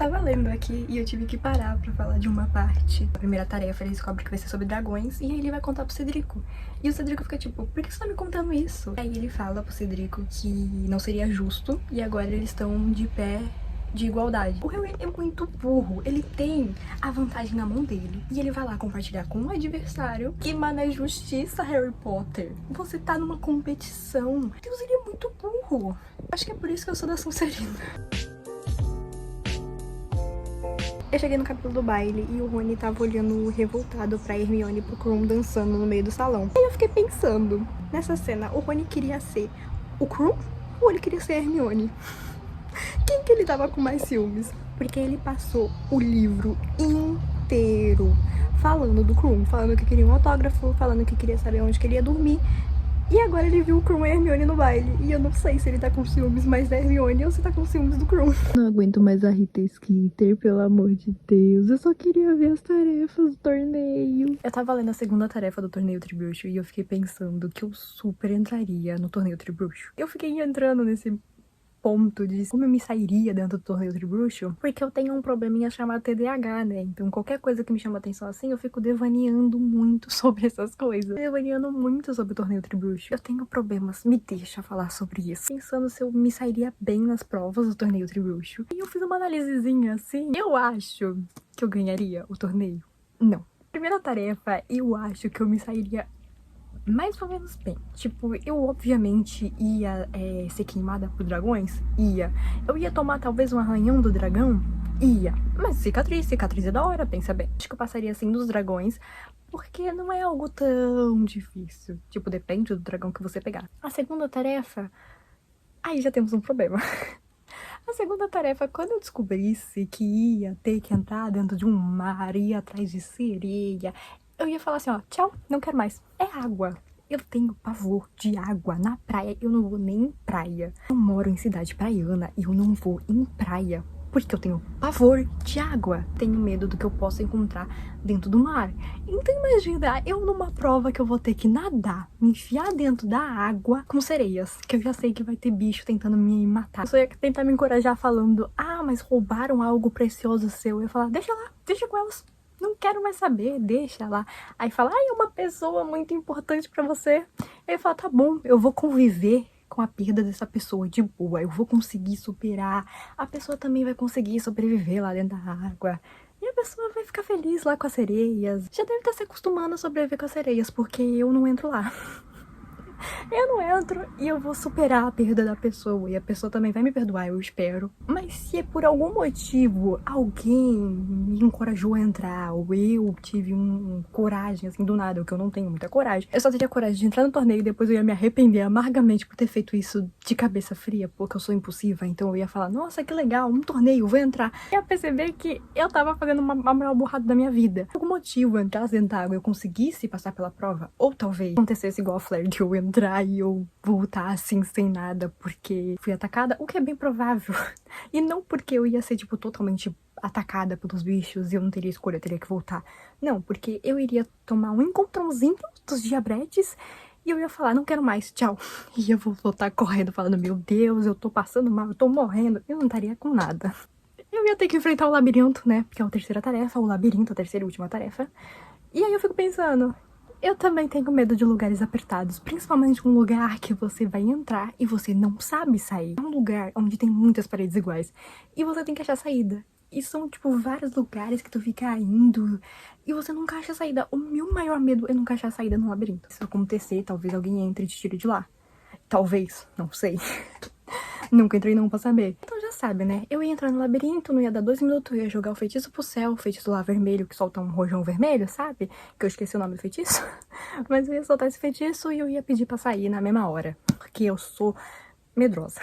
tava lendo aqui e eu tive que parar pra falar de uma parte. A primeira tarefa, ele descobre que vai ser sobre dragões e aí ele vai contar pro Cedrico. E o Cedrico fica tipo, por que você tá me contando isso? Aí ele fala pro Cedrico que não seria justo e agora eles estão de pé de igualdade. O Harry é muito burro, ele tem a vantagem na mão dele e ele vai lá compartilhar com o adversário. Que mana justiça, Harry Potter. Você tá numa competição. Deus, ele é muito burro. Acho que é por isso que eu sou da Sonserina. Eu cheguei no capítulo do baile e o Rony tava olhando revoltado pra Hermione e pro Krum dançando no meio do salão. Aí eu fiquei pensando, nessa cena, o Rony queria ser o Krum ou ele queria ser a Hermione? Quem que ele tava com mais ciúmes? Porque ele passou o livro inteiro falando do Krum, falando que queria um autógrafo, falando que queria saber onde que ele ia dormir. E agora ele viu o Krum e a Hermione no baile. E eu não sei se ele tá com ciúmes mais da Hermione ou se tá com ciúmes do Krum. Não aguento mais a Rita Skeeter, pelo amor de Deus. Eu só queria ver as tarefas do torneio. Eu tava lendo a segunda tarefa do torneio Tribruxo e eu fiquei pensando que eu super entraria no torneio Tribruxo. Eu fiquei entrando nesse ponto de como eu me sairia dentro do torneio Tribruxo, porque eu tenho um probleminha chamado TDAH, né? Então qualquer coisa que me chama atenção assim, eu fico devaneando muito sobre essas coisas. Devaneando muito sobre o torneio Tribruxo. Eu tenho problemas, me deixa falar sobre isso. Pensando se eu me sairia bem nas provas do torneio Tribruxo. E eu fiz uma análisezinha assim. Eu acho que eu ganharia o torneio. Não. Primeira tarefa, eu acho que eu me sairia mais ou menos bem. Tipo, eu obviamente ia ser queimada por dragões? Ia. Eu ia tomar talvez um arranhão do dragão? Ia. Mas cicatriz é da hora, pensa bem. Acho que eu passaria assim dos dragões, porque não é algo tão difícil. Tipo, depende do dragão que você pegar. A segunda tarefa, aí já temos um problema. A segunda tarefa, quando eu descobrisse que ia ter que entrar dentro de um mar, ir atrás de sereia, eu ia falar assim, ó, tchau, não quero mais. É água. Eu tenho pavor de água na praia. Eu não vou nem em praia. Eu moro em cidade praiana e eu não vou em praia. Porque eu tenho pavor de água. Tenho medo do que eu possa encontrar dentro do mar. Então imagina, eu numa prova que eu vou ter que nadar, me enfiar dentro da água com sereias. Que eu já sei que vai ter bicho tentando me matar. Você ia tentar me encorajar falando, ah, mas roubaram algo precioso seu. Eu ia falar, deixa lá, deixa com elas. Não quero mais saber, deixa lá. Aí fala, ai, é uma pessoa muito importante pra você. Aí fala, tá bom, eu vou conviver com a perda dessa pessoa de boa. Eu vou conseguir superar. A pessoa também vai conseguir sobreviver lá dentro da água. E a pessoa vai ficar feliz lá com as sereias. Já deve estar se acostumando a sobreviver com as sereias, porque eu não entro lá. Eu não entro e eu vou superar a perda da pessoa. E a pessoa também vai me perdoar, eu espero. Mas se por algum motivo alguém me encorajou a entrar, ou eu tive coragem, assim, do nada, o que eu não tenho muita coragem, eu só teria coragem de entrar no torneio e depois eu ia me arrepender amargamente por ter feito isso de cabeça fria, porque eu sou impulsiva. Então eu ia falar, nossa, que legal, um torneio, vou entrar. E ia perceber que eu tava fazendo uma maior burrada da minha vida. Por algum motivo, eu entrasse dentro da água e eu conseguisse passar pela prova, ou talvez acontecesse igual a Flare, de eu entrar e eu voltar assim sem nada porque fui atacada, o que é bem provável. E não porque eu ia ser, tipo, totalmente atacada pelos bichos e eu não teria escolha, eu teria que voltar. Não, porque eu iria tomar um encontrãozinho dos diabretes e eu ia falar, não quero mais, tchau. E eu vou voltar correndo falando, meu Deus, eu tô passando mal, eu tô morrendo. Eu não estaria com nada. Eu ia ter que enfrentar o labirinto, né, que é a terceira tarefa, o labirinto, a terceira e última tarefa. E aí eu fico pensando, eu também tenho medo de lugares apertados, principalmente um lugar que você vai entrar e você não sabe sair. É um lugar onde tem muitas paredes iguais e você tem que achar saída. E são, tipo, vários lugares que tu fica indo e você nunca acha saída. O meu maior medo é nunca achar saída no labirinto. Se acontecer, talvez alguém entre e te tire de lá. Talvez, não sei. Nunca entrei não pra saber. Então já sabe, né? Eu ia entrar no labirinto, não ia dar 2 minutos, eu ia jogar o feitiço pro céu, o feitiço lá vermelho, que solta um rojão vermelho, sabe? Que eu esqueci o nome do feitiço. Mas eu ia soltar esse feitiço e eu ia pedir pra sair na mesma hora. Porque eu sou medrosa.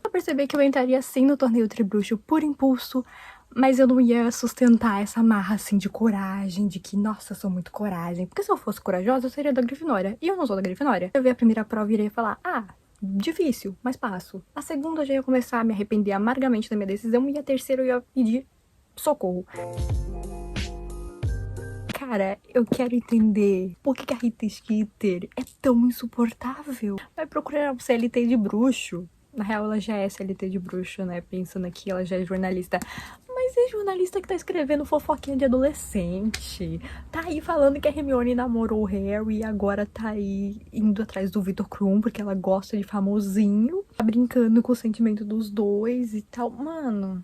Eu percebi que eu entraria sim no torneio Tribruxo por impulso, mas eu não ia sustentar essa marra, assim, de coragem, de que, nossa, eu sou muito coragem. Porque se eu fosse corajosa, eu seria da Grifinória. E eu não sou da Grifinória. Eu vi a primeira prova e iria falar, ah, difícil, mas passo. A segunda eu já ia começar a me arrepender amargamente da minha decisão e a terceira eu ia pedir socorro. Cara, eu quero entender por que a Rita Skeeter é tão insuportável. Vai procurar um CLT de bruxo. Na real, ela já é CLT de bruxo, né? Pensando aqui, ela já é jornalista. Mas é jornalista que tá escrevendo fofoquinha de adolescente. Tá aí falando que a Hermione namorou o Harry e agora tá aí indo atrás do Victor Krum porque ela gosta de famosinho. Tá brincando com o sentimento dos dois e tal. Mano,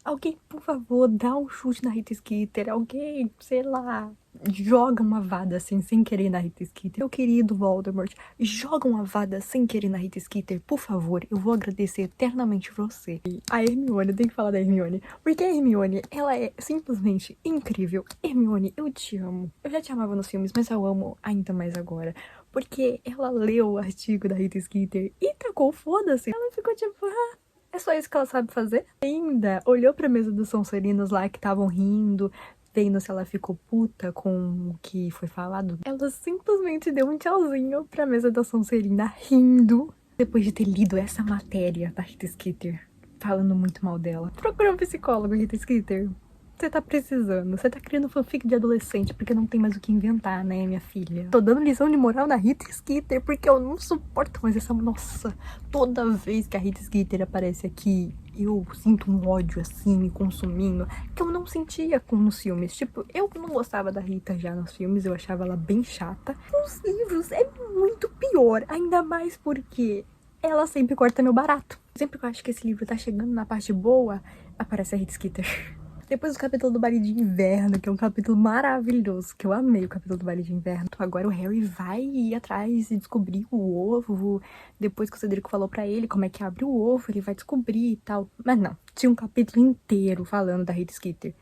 alguém, por favor, dá um chute na Rita Skeeter. Alguém, sei lá, joga uma vada assim, sem querer na Rita Skeeter. Meu querido Voldemort, joga uma vada sem querer na Rita Skeeter, por favor. Eu vou agradecer eternamente você. E a Hermione, eu tenho que falar da Hermione. Porque a Hermione, ela é simplesmente incrível. Hermione, eu te amo. Eu já te amava nos filmes, mas eu amo ainda mais agora. Porque ela leu o artigo da Rita Skeeter e tacou foda-se. Ela ficou tipo, ah, é só isso que ela sabe fazer? Ainda olhou pra mesa dos Sonserinos lá que estavam rindo, vendo se ela ficou puta com o que foi falado. Ela simplesmente deu um tchauzinho pra mesa da Sonserina, rindo, depois de ter lido essa matéria da Rita Skeeter, falando muito mal dela. Procura um psicólogo, Rita Skeeter. Você tá precisando. Você tá criando fanfic de adolescente porque não tem mais o que inventar, né, minha filha? Tô dando lição de moral na Rita Skeeter porque eu não suporto mais essa... Nossa, toda vez que a Rita Skeeter aparece aqui, eu sinto um ódio, assim, me consumindo, que eu não sentia nos filmes. Tipo, eu não gostava da Rita já nos filmes, eu achava ela bem chata. Nos livros é muito pior, ainda mais porque ela sempre corta meu barato. Sempre que eu acho que esse livro tá chegando na parte boa, aparece a Rita Skeeter. Depois do capítulo do baile de inverno, que é um capítulo maravilhoso, que eu amei o capítulo do baile de inverno. Agora o Harry vai ir atrás e descobrir o ovo. Depois que o Cedrico falou pra ele como é que abre o ovo, ele vai descobrir e tal. Mas não, tinha um capítulo inteiro falando da Rita Skeeter.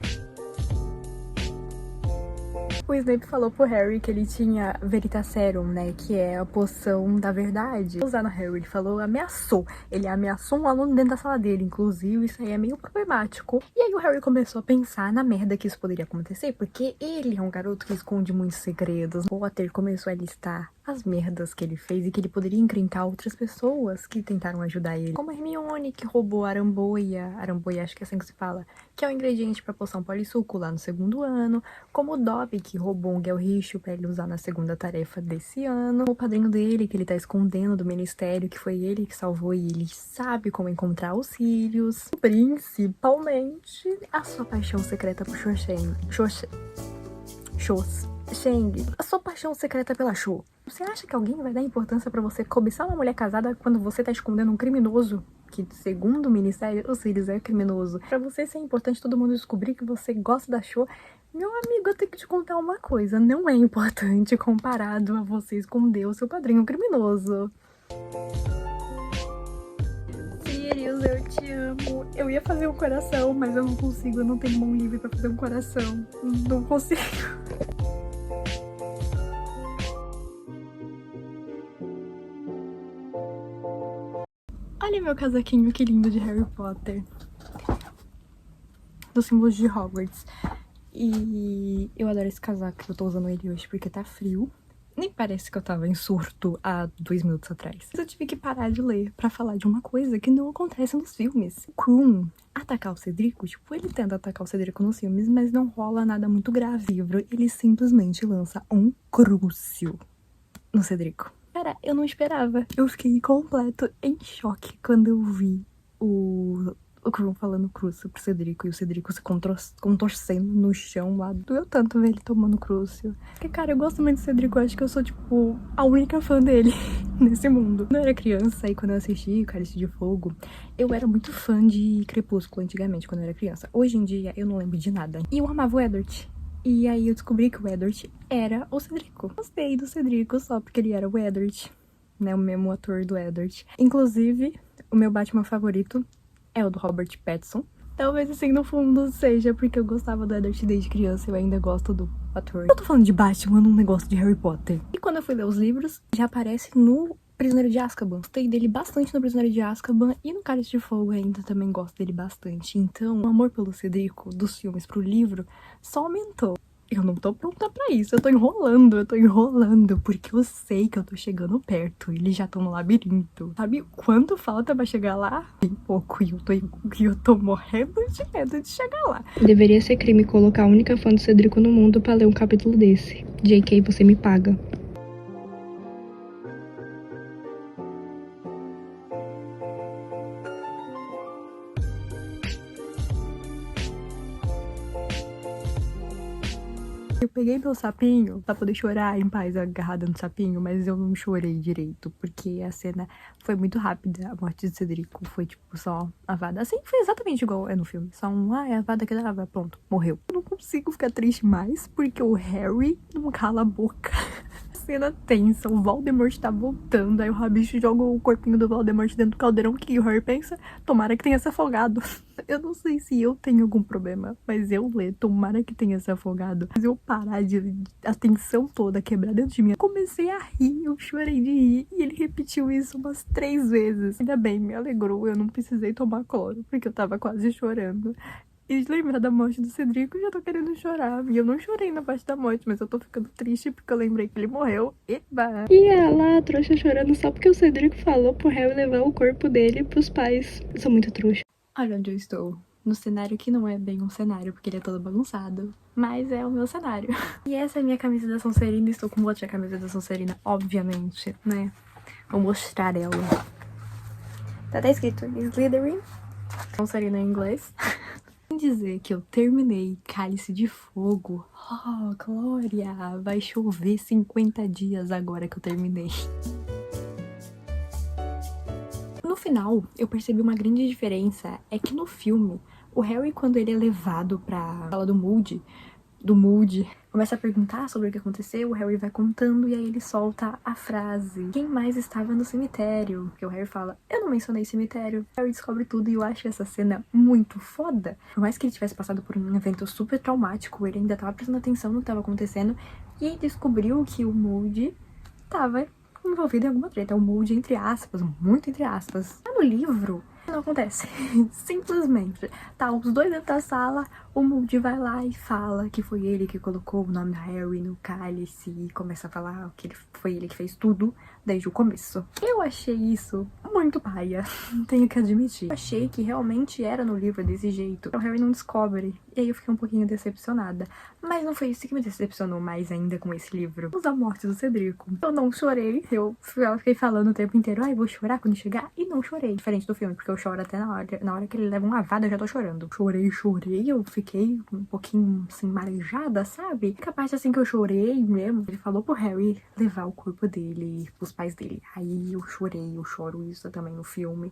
O Snape falou pro Harry que ele tinha Veritaserum, né, que é a poção da verdade. Usar no Harry, ele falou, ameaçou. Ele ameaçou um aluno dentro da sala dele, inclusive, isso aí é meio problemático. E aí o Harry começou a pensar na merda que isso poderia acontecer, porque ele é um garoto que esconde muitos segredos. O Potter começou a listar as merdas que ele fez e que ele poderia encrencar outras pessoas que tentaram ajudar ele. Como a Hermione, que roubou a aramboia, acho que é assim que se fala, que é o ingrediente pra poção polissuco lá no segundo ano. Como o Dobby, que roubou um Gelricho pra ele usar na segunda tarefa desse ano. O padrinho dele, que ele tá escondendo do ministério, que foi ele que salvou e ele sabe como encontrar os Sirius. Principalmente, a sua paixão secreta por Shang, a sua paixão secreta pela Cho. Você acha que alguém vai dar importância pra você cobiçar uma mulher casada quando você tá escondendo um criminoso? Que, segundo o Ministério, o Sirius é criminoso. Pra você ser importante todo mundo descobrir que você gosta da Cho. Meu amigo, eu tenho que te contar uma coisa. Não é importante comparado a você esconder o seu padrinho criminoso. Sirius, eu te amo. Eu ia fazer um coração, mas eu não consigo. Eu não tenho mão livre pra fazer um coração. Não consigo. Olha meu casaquinho, que lindo, de Harry Potter. Dos símbolos de Hogwarts. E eu adoro esse casaco, eu tô usando ele hoje porque tá frio. Nem parece que eu tava em surto há 2 minutos atrás. Mas eu tive que parar de ler pra falar de uma coisa que não acontece nos filmes. O Krum atacar o Cedrico, tipo, ele tenta atacar o Cedrico nos filmes, mas não rola nada muito grave. No livro, ele simplesmente lança um Crucio no Cedrico. Cara, eu não esperava. Eu fiquei completo em choque quando eu vi o Krum falando Crucio pro Cedrico e o Cedrico se contorcendo no chão lá. Doeu tanto ver ele tomando Crucio. Porque, cara, eu gosto muito do Cedrico. Eu acho que eu sou, tipo, a única fã dele nesse mundo. Quando eu era criança e quando eu assisti o Cálice de Fogo, eu era muito fã de Crepúsculo antigamente, quando eu era criança. Hoje em dia, eu não lembro de nada. E eu amava o Edward. E aí eu descobri que o Edward era o Cedrico. Gostei do Cedrico só porque ele era o Edward, né? O mesmo ator do Edward. Inclusive, o meu Batman favorito é o do Robert Pattinson. Talvez assim, no fundo, seja porque eu gostava do Edward desde criança. Eu ainda gosto do ator. Eu tô falando de Batman num negócio de Harry Potter. E quando eu fui ler os livros, já aparece no Prisioneiro de Azkaban. Gostei dele bastante no Prisioneiro de Azkaban e no Cálice de Fogo ainda também gosto dele bastante. Então, o amor pelo Cedrico dos filmes pro livro só aumentou. Eu não tô pronta pra isso, eu tô enrolando, porque eu sei que eu tô chegando perto. Eles já estão no labirinto. Sabe quanto falta pra chegar lá? Bem pouco, e eu tô morrendo de medo de chegar lá. Deveria ser crime colocar a única fã do Cedrico no mundo pra ler um capítulo desse. JK, você me paga. Eu peguei meu sapinho pra poder chorar em paz agarrada no sapinho, mas eu não chorei direito, porque a cena foi muito rápida. A morte de Cedrico foi, tipo, só a Avada. Assim, foi exatamente igual é no filme. Só é a Avada que dava, pronto, morreu. Eu não consigo ficar triste mais, porque o Harry não cala a boca. Cena tensa, o Voldemort tá voltando, aí o Rabicho joga o corpinho do Voldemort dentro do caldeirão, que o Harry pensa, tomara que tenha se afogado. Eu não sei se eu tenho algum problema, mas eu ler, tomara que tenha se afogado. Mas eu parar de a tensão toda quebrar dentro de mim, eu comecei a rir, eu chorei de rir, e ele repetiu isso umas 3 vezes. Ainda bem, me alegrou, eu não precisei tomar cloro, porque eu tava quase chorando. E lembrar da morte do Cedrico, eu já tô querendo chorar. E eu não chorei na parte da morte, mas eu tô ficando triste porque eu lembrei que ele morreu. Eba! E ela, a trouxa, chorando só porque o Cedrico falou pro Harry levar o corpo dele pros pais. Eu sou muito trouxa. Olha onde eu estou. No cenário que não é bem um cenário, porque ele é todo bagunçado. Mas é o meu cenário. E essa é a minha camisa da Sonserina. Estou com outra camisa da Sonserina, obviamente, né? Vou mostrar ela. Tá até escrito Slytherin. Sonserina em inglês. Dizer que eu terminei Cálice de Fogo. Oh, glória! Vai chover 50 dias agora que eu terminei. No final, eu percebi uma grande diferença. É que no filme, o Harry, quando ele é levado pra sala do Moody, começa a perguntar sobre o que aconteceu, o Harry vai contando e aí ele solta a frase: quem mais estava no cemitério? Porque o Harry fala: eu não mencionei cemitério. O Harry descobre tudo e eu acho essa cena muito foda. Por mais que ele tivesse passado por um evento super traumático, ele ainda tava prestando atenção no que tava acontecendo e descobriu que o Moody tava envolvido em alguma treta. O Moody, entre aspas, muito entre aspas. No livro, não acontece. Simplesmente, tá os dois dentro da sala, o Moody vai lá e fala que foi ele que colocou o nome do Harry no cálice e começa a falar que foi ele que fez tudo desde o começo. Eu achei isso muito paia, tenho que admitir. Eu achei que realmente era no livro desse jeito. O Harry não descobre, e aí eu fiquei um pouquinho decepcionada. Mas não foi isso que me decepcionou mais ainda com esse livro. A morte do Cedrico. Eu não chorei, eu fiquei falando o tempo inteiro, ai, vou chorar quando chegar, e não chorei. Diferente do filme, porque eu choro até na hora que ele leva uma lavada, eu já tô chorando. Chorei, eu fiquei um pouquinho, assim, marejada, sabe? A parte, assim, que eu chorei mesmo, ele falou pro Harry levar o corpo dele pros pais dele. Aí eu chorei, eu choro isso também no filme.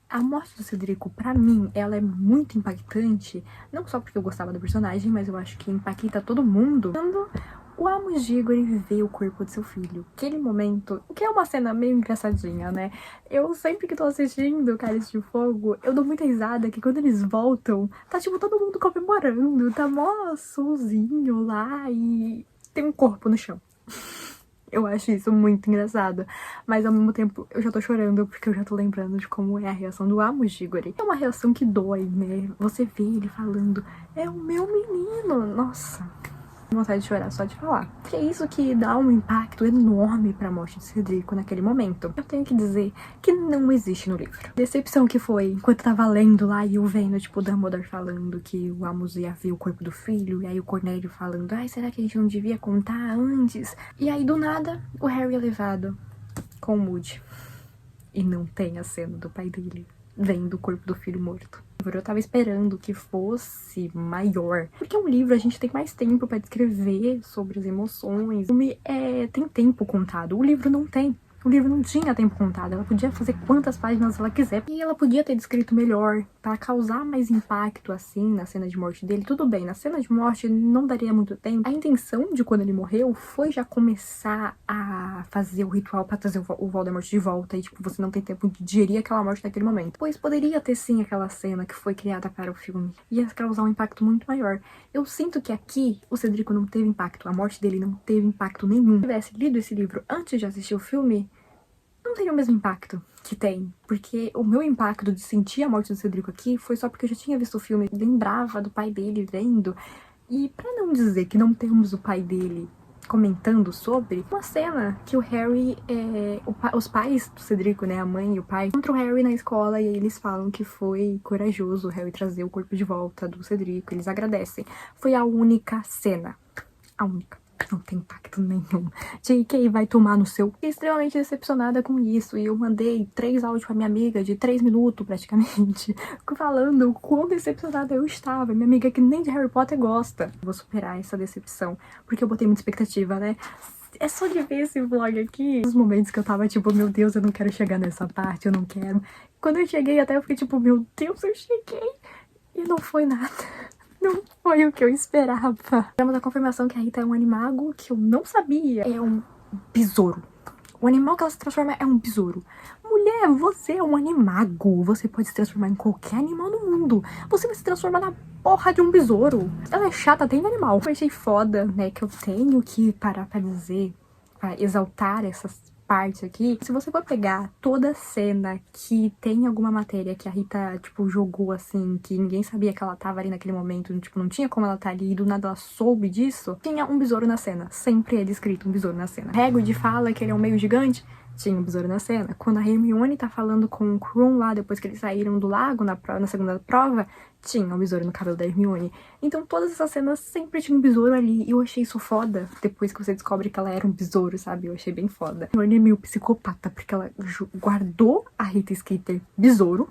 A morte do Cedrico, pra mim, ela é muito impactante, não só porque eu gostava do personagem, mas eu acho que impacta todo mundo. Quando o Amos Diggory vê o corpo de seu filho. Aquele momento, o que é uma cena meio engraçadinha, né? Eu sempre que tô assistindo Cálice de Fogo, eu dou muita risada que quando eles voltam, tá tipo todo mundo comemorando, tá mó solzinho lá e tem um corpo no chão. Eu acho isso muito engraçado, mas ao mesmo tempo eu já tô chorando porque eu já tô lembrando de como é a reação do Amos Diggory. É uma reação que dói, né? Você vê ele falando, é o meu menino, nossa... vontade de chorar só de falar. Que é isso que dá um impacto enorme pra morte de Cedrico naquele momento. Eu tenho que dizer que não existe no livro. Decepção que foi, enquanto tava lendo lá e eu vendo, tipo, o Dumbledore falando que o Amos ia ver o corpo do filho, e aí o Cornélio falando, ai, será que a gente não devia contar antes? E aí, do nada, o Harry é levado com o Moody. E não tem a cena do pai dele vendo o corpo do filho morto. Eu tava esperando que fosse maior, porque um livro a gente tem mais tempo pra descrever sobre as emoções. O filme tem tempo contado, o livro não tem. O livro não tinha tempo contado, ela podia fazer quantas páginas ela quiser. E ela podia ter descrito melhor, para causar mais impacto, assim, na cena de morte dele. Tudo bem, na cena de morte não daria muito tempo. A intenção de quando ele morreu foi já começar a fazer o ritual para trazer o Voldemort de volta. E, tipo, você não tem tempo de digerir aquela morte naquele momento. Pois poderia ter, sim, aquela cena que foi criada para o filme. Ia causar um impacto muito maior. Eu sinto que aqui o Cedrico não teve impacto. A morte dele não teve impacto nenhum. Se eu tivesse lido esse livro antes de assistir o filme, não teria o mesmo impacto que tem, porque o meu impacto de sentir a morte do Cedrico aqui foi só porque eu já tinha visto o filme, lembrava do pai dele vendo, e pra não dizer que não temos o pai dele comentando sobre, uma cena que o Harry, os pais do Cedrico, né, a mãe e o pai, encontram o Harry na escola e aí eles falam que foi corajoso o Harry trazer o corpo de volta do Cedrico, eles agradecem. Foi a única cena, a única. Não tem impacto nenhum. JK vai tomar no seu. Fiquei extremamente decepcionada com isso. E eu mandei 3 áudios pra minha amiga de 3 minutos, praticamente, falando o quão decepcionada eu estava. Minha amiga que nem de Harry Potter gosta. Vou superar essa decepção, porque eu botei muita expectativa, né? É só de ver esse vlog aqui, os momentos que eu tava tipo, meu Deus, eu não quero chegar nessa parte, eu não quero. Quando eu cheguei até eu fiquei tipo, meu Deus, eu cheguei. E não foi nada. Não foi o que eu esperava. Temos a confirmação que a Rita é um animago que eu não sabia. É um besouro. O animal que ela se transforma é um besouro. Mulher, você é um animago. Você pode se transformar em qualquer animal no mundo. Você vai se transformar na porra de um besouro. Ela é chata até em animal. Eu achei foda, né, que eu tenho que parar pra dizer, pra exaltar essas partes aqui. Se você for pegar toda cena que tem alguma matéria que a Rita, tipo, jogou assim, que ninguém sabia que ela tava ali naquele momento, tipo, não tinha como ela tá ali e do nada ela soube disso, tinha um besouro na cena. Sempre é descrito um besouro na cena. Hagrid fala que ele é um meio gigante, tinha um besouro na cena. Quando a Hermione tá falando com o Krum lá, depois que eles saíram do lago na segunda prova, tinha um besouro no cabelo da Hermione. Então todas essas cenas sempre tinha um besouro ali. E eu achei isso foda, depois que você descobre que ela era um besouro, sabe? Eu achei bem foda. A Hermione é meio psicopata, porque ela guardou a Rita Skeeter besouro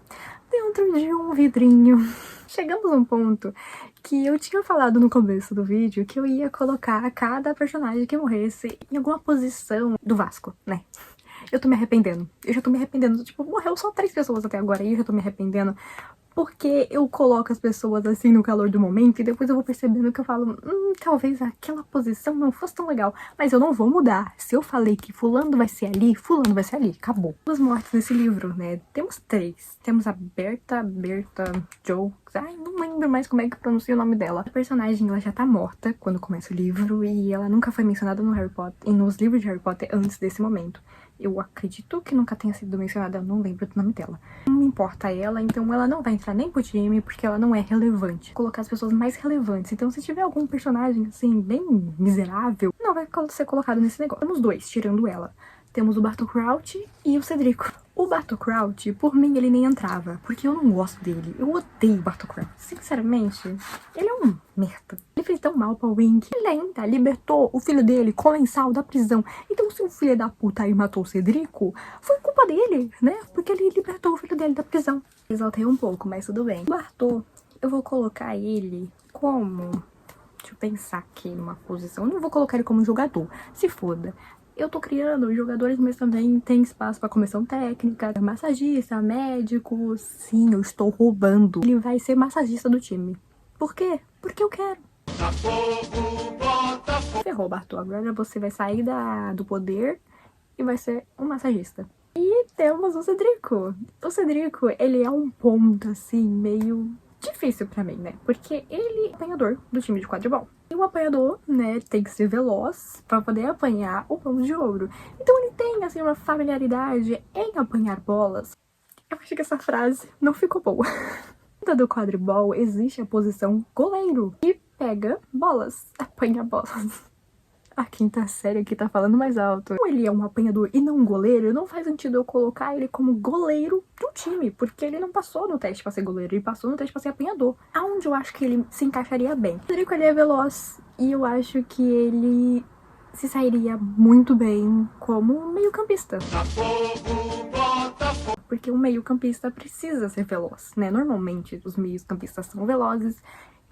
dentro de um vidrinho. Chegamos a um ponto que eu tinha falado no começo do vídeo que eu ia colocar cada personagem que morresse em alguma posição do Vasco, né? Eu tô me arrependendo. Eu já tô me arrependendo. Tipo, morreu só 3 pessoas até agora e eu já tô me arrependendo. Porque eu coloco as pessoas assim no calor do momento e depois eu vou percebendo que eu falo, talvez aquela posição não fosse tão legal, mas eu não vou mudar. Se eu falei que fulano vai ser ali, fulano vai ser ali, acabou. As mortes nesse livro, né? Temos 3. Temos a Berta Joe. Ai, não lembro mais como é que pronuncia o nome dela. A personagem, ela já tá morta quando começa o livro e ela nunca foi mencionada no Harry Potter, e nos livros de Harry Potter antes desse momento. Eu acredito que nunca tenha sido mencionada, eu não lembro do nome dela. Não me importa ela, então ela não vai entrar nem pro time, porque ela não é relevante. Vou colocar as pessoas mais relevantes. Então, se tiver algum personagem, assim, bem miserável, não vai ser colocado nesse negócio. Temos 2, tirando ela. Temos o Bartô Crouch e o Cedrico. O Bartô Crouch, por mim, ele nem entrava, porque eu não gosto dele. Eu odeio o Bartô Crouch. Sinceramente, ele é um merda. Ele fez tão mal pra Wink. Ele ainda libertou o filho dele, Comensal, da prisão. Então, se o filho da puta aí matou o Cedrico, foi culpa dele, né? Porque ele libertou o filho dele da prisão. Exaltei um pouco, mas tudo bem. O Bartô, eu vou colocar ele como... Deixa eu pensar aqui numa posição. Eu não vou colocar ele como jogador. Se foda. Eu tô criando jogadores, mas também tem espaço pra comissão técnica, massagista, médico. Sim, eu estou roubando. Ele vai ser massagista do time. Por quê? Porque eu quero. Ferrou, Bartô. Agora você vai sair do poder e vai ser um massagista. E temos o Cedrico. O Cedrico, ele é um ponto, assim, meio difícil pra mim, né? Porque ele é apanhador do time de quadribol. E o apanhador, né, tem que ser veloz pra poder apanhar o pão de ouro. Então ele tem, assim, uma familiaridade em apanhar bolas. Eu acho que essa frase não ficou boa. Dentro do quadribol existe a posição goleiro, que pega bolas, apanha bolas. A quinta série aqui tá falando mais alto. Como ele é um apanhador e não um goleiro, não faz sentido eu colocar ele como goleiro do time, porque ele não passou no teste pra ser goleiro, ele passou no teste pra ser apanhador. Aonde eu acho que ele se encaixaria bem. O Federico, ele é veloz e eu acho que ele se sairia muito bem como meio-campista. Porque o meio-campista precisa ser veloz, né? Normalmente os meios-campistas são velozes,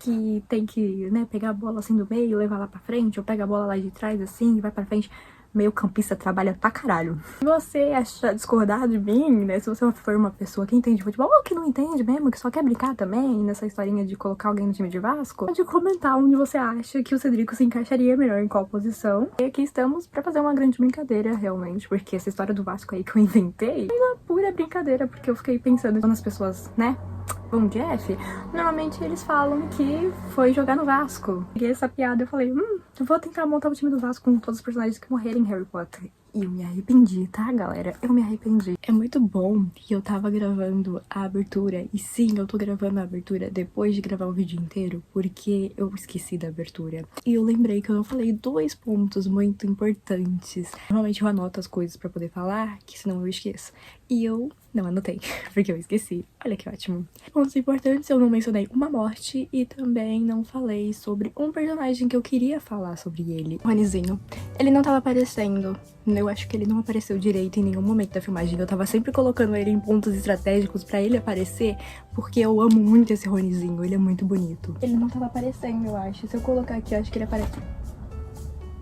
que tem que, né, pegar a bola assim do meio, levar lá pra frente, ou pega a bola lá de trás assim e vai pra frente. Meio campista trabalha pra caralho. Se você achar discordar de mim, né, se você for uma pessoa que entende futebol ou que não entende mesmo, que só quer brincar também nessa historinha de colocar alguém no time de Vasco, pode comentar onde você acha que o Cedrico se encaixaria melhor, em qual posição. E aqui estamos pra fazer uma grande brincadeira, realmente, porque essa história do Vasco aí que eu inventei é uma pura brincadeira, porque eu fiquei pensando quando as pessoas, né, vão de F, normalmente eles falam que foi jogar no Vasco. E essa piada eu falei, eu vou tentar montar o time do Vasco com todos os personagens que morreram em Harry Potter. E eu me arrependi, tá, galera? Eu me arrependi. É muito bom que eu tava gravando a abertura. E sim, eu tô gravando a abertura depois de gravar o vídeo inteiro, porque eu esqueci da abertura. E eu lembrei que eu não falei 2 pontos muito importantes. Normalmente eu anoto as coisas pra poder falar, que senão eu esqueço. E eu Não anotei, porque eu esqueci. Olha que ótimo. Pontos importantes, eu não mencionei uma morte e também não falei sobre um personagem que eu queria falar sobre ele. O Ronizinho. Ele não tava aparecendo. Eu acho que ele não apareceu direito em nenhum momento da filmagem. Eu tava sempre colocando ele em pontos estratégicos pra ele aparecer, porque eu amo muito esse Ronizinho. Ele é muito bonito. Ele não tava aparecendo, eu acho. Se eu colocar aqui, eu acho que ele aparece.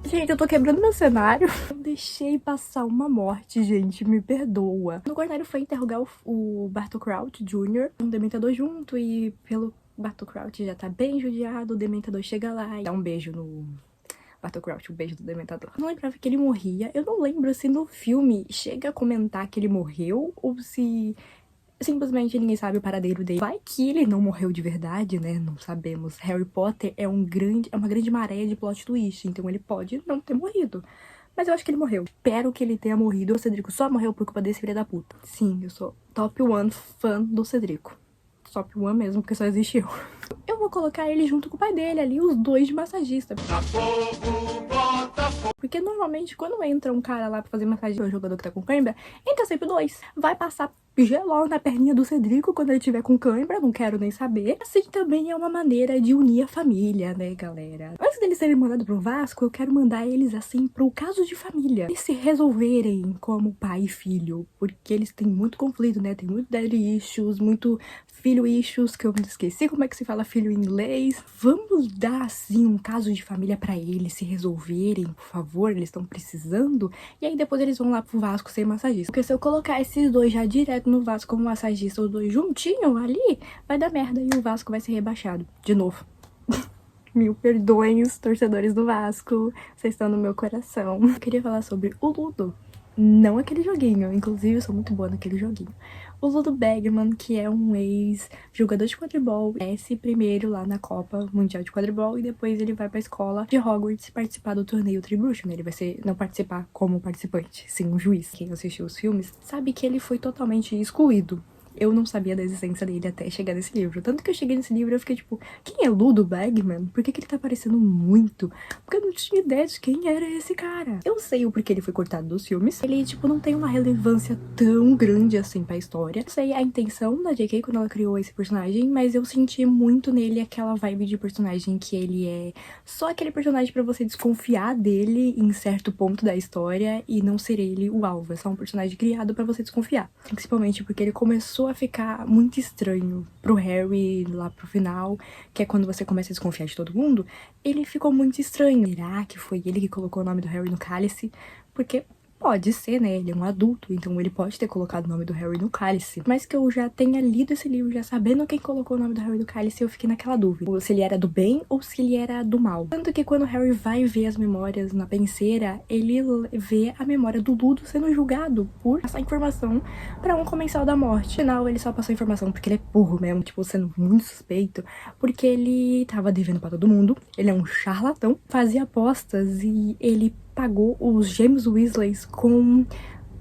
Gente, eu tô quebrando meu cenário. Eu deixei passar uma morte, gente, me perdoa. O Cornélio foi interrogar o Bartol Crouch Jr., um Dementador junto, e pelo Bartol Crouch já tá bem judiado, o Dementador chega lá e dá um beijo no Bartol Crouch, o beijo do Dementador. Eu não lembrava que ele morria. Eu não lembro se no filme chega a comentar que ele morreu ou se simplesmente ninguém sabe o paradeiro dele. Vai que ele não morreu de verdade, né? Não sabemos. Harry Potter é uma grande maré de plot twist, então ele pode não ter morrido. Mas eu acho que ele morreu. Espero que ele tenha morrido. O Cedrico só morreu por culpa desse filho da puta. Sim, eu sou top 1 fã do Cedrico. Top 1 mesmo, porque só existe eu. Eu vou colocar ele junto com o pai dele ali, os dois de massagista. Porque normalmente quando entra um cara lá pra fazer massagem pro jogador que tá com cãibra, entra sempre dois. Vai passar gelol na perninha do Cedrico quando ele tiver com cãibra, não quero nem saber. Assim também é uma maneira de unir a família, né, galera? Antes deles serem mandados pro Vasco, eu quero mandar eles, assim, pro caso de família. Eles se resolverem como pai e filho, porque eles têm muito conflito, né? Tem muito daddy issues, muito filho issues, que eu me esqueci como é que se fala filho em inglês. Vamos dar, assim, um caso de família pra eles se resolverem, por favor, eles estão precisando. E aí depois eles vão lá pro Vasco ser massagista. Porque se eu colocar esses dois já direto no Vasco como massagista, os dois juntinhos ali, vai dar merda e o Vasco vai ser rebaixado. De novo. Mil perdoem os torcedores do Vasco, vocês estão no meu coração. Eu queria falar sobre o Ludo. Não aquele joguinho, inclusive eu sou muito boa naquele joguinho. O Ludo Bagman, que é um ex-jogador de quadribol, desce primeiro lá na Copa Mundial de Quadribol e depois ele vai pra escola de Hogwarts participar do torneio Tribruxo, né? Ele vai não participar como participante, sim um juiz. Quem assistiu os filmes sabe que ele foi totalmente excluído. Eu não sabia da existência dele até chegar nesse livro. Tanto que eu cheguei nesse livro e eu fiquei tipo, quem é Ludo Bagman? Por que ele tá aparecendo muito? Porque eu não tinha ideia de quem era esse cara. Eu sei o porquê ele foi cortado dos filmes. Ele, tipo, não tem uma relevância tão grande assim pra história. Eu sei a intenção da J.K. quando ela criou esse personagem, mas eu senti muito nele aquela vibe de personagem que ele é só aquele personagem pra você desconfiar dele em certo ponto da história e não ser ele o alvo. É só um personagem criado pra você desconfiar. Principalmente porque ele começou a ficar muito estranho pro Harry lá pro final, que é quando você começa a desconfiar de todo mundo. Ele ficou muito estranho. Será que foi ele que colocou o nome do Harry no cálice? Porque pode ser, né? Ele é um adulto, então ele pode ter colocado o nome do Harry no cálice. Mas que eu já tenha lido esse livro, já sabendo quem colocou o nome do Harry no cálice, eu fiquei naquela dúvida. Ou se ele era do bem ou se ele era do mal. Tanto que quando o Harry vai ver as memórias na penseira, ele vê a memória do Ludo sendo julgado por passar informação pra um comensal da morte. No final, ele só passou informação porque ele é burro mesmo, tipo, sendo muito suspeito, porque ele tava devendo pra todo mundo, ele é um charlatão, fazia apostas e ele pagou os gêmeos Weasleys com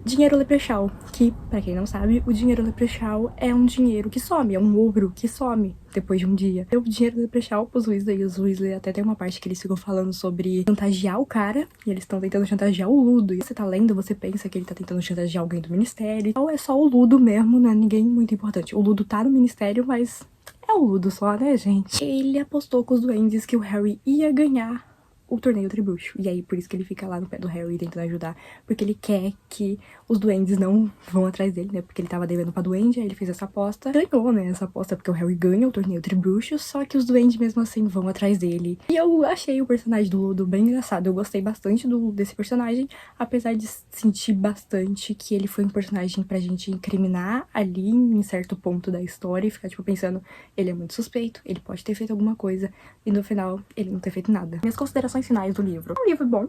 dinheiro leprechaun, que, pra quem não sabe, o dinheiro leprechaun é um dinheiro que some, é um ogro que some depois de um dia. Deu dinheiro leprechaun pros Weasley, e os Weasley até tem uma parte que eles ficam falando sobre chantagear o cara, e eles estão tentando chantagear o Ludo, e você tá lendo, você pensa que ele tá tentando chantagear alguém do ministério, ou é só o Ludo mesmo, não é ninguém muito importante. O Ludo tá no ministério, mas é o Ludo só, né, gente? Ele apostou com os duendes que o Harry ia ganhar o torneio Tribruxo. E aí, por isso que ele fica lá no pé do Harry tentando ajudar. Porque ele quer que os duendes não vão atrás dele, né? Porque ele tava devendo pra duende, aí ele fez essa aposta. Ganhou, né? Essa aposta porque o Harry ganha o torneio Tribruxo, só que os duendes mesmo assim vão atrás dele. E eu achei o personagem do Ludo bem engraçado. Eu gostei bastante desse personagem, apesar de sentir bastante que ele foi um personagem pra gente incriminar ali em certo ponto da história e ficar, tipo, pensando, ele é muito suspeito, ele pode ter feito alguma coisa, e no final, ele não ter feito nada. Minhas considerações finais do livro. É um livro bom,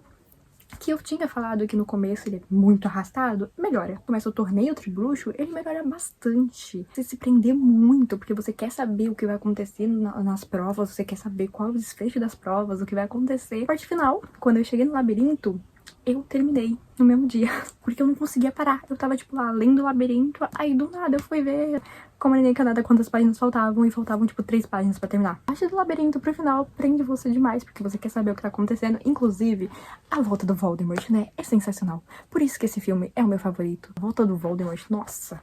que eu tinha falado que no começo ele é muito arrastado, melhora. Começa o torneio Tribruxo, ele melhora bastante. Você se prender muito, porque você quer saber o que vai acontecer nas provas, você quer saber qual é o desfecho das provas, o que vai acontecer. A parte final, quando eu cheguei no labirinto, eu terminei no mesmo dia, porque eu não conseguia parar. Eu tava, tipo, lá, lendo o labirinto, aí do nada eu fui ver como Neném Canada quantas páginas faltavam, e faltavam, tipo, 3 páginas pra terminar. A parte do labirinto pro final prende você demais, porque você quer saber o que tá acontecendo. Inclusive, a volta do Voldemort, né, é sensacional. Por isso que esse filme é o meu favorito. A volta do Voldemort, nossa...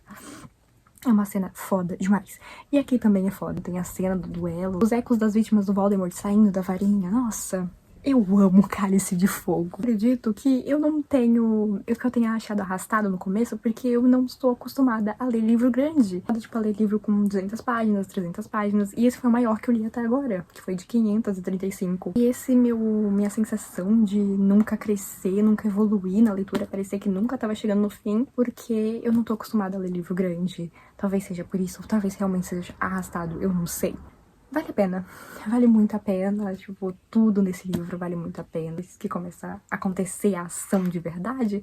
É uma cena foda demais. E aqui também é foda. Tem a cena do duelo. Os ecos das vítimas do Voldemort saindo da varinha. Nossa, eu amo Cálice de Fogo. Acredito que eu não tenho... que eu tenha achado arrastado no começo, porque eu não estou acostumada a ler livro grande. Tipo, a ler livro com 200 páginas, 300 páginas. E esse foi o maior que eu li até agora, que foi de 535. E minha sensação de nunca crescer, nunca evoluir na leitura, parecia que nunca tava chegando no fim, porque eu não tô acostumada a ler livro grande. Talvez seja por isso, ou talvez realmente seja arrastado, eu não sei. Vale a pena, vale muito a pena, tipo, tudo nesse livro vale muito a pena. Desde que começa a acontecer a ação de verdade,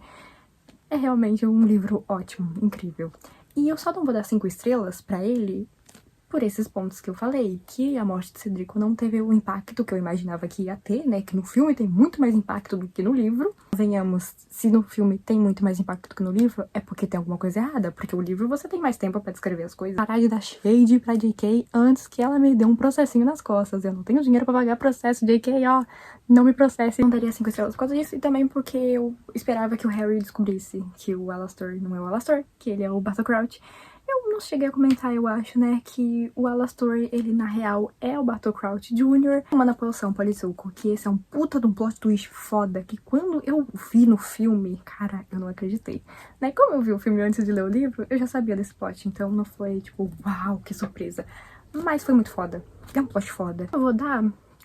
é realmente um livro ótimo, incrível. E eu só não vou dar 5 estrelas pra ele por esses pontos que eu falei, que a morte de Cedrico não teve o impacto que eu imaginava que ia ter, né, que no filme tem muito mais impacto do que no livro. Venhamos, se no filme tem muito mais impacto do que no livro, é porque tem alguma coisa errada, porque o livro você tem mais tempo pra descrever as coisas. Parar de dar shade pra JK antes que ela me dê um processinho nas costas. Eu não tenho dinheiro pra pagar processo, JK, ó, não me processe. Não daria 5 estrelas por causa disso, e também porque eu esperava que o Harry descobrisse que o Alastor não é o Alastor, que ele é o Barty Crouch. Eu não cheguei a comentar, eu acho, né, que o Alastor, ele na real é o Barty Crouch Jr. Uma manipulação Polissuco, que esse é um puta de um plot twist foda, que quando eu vi no filme, cara, eu não acreditei. Né, como eu vi o filme antes de ler o livro, eu já sabia desse plot, então não foi tipo, uau, que surpresa. Mas foi muito foda, é um plot foda. Eu vou dar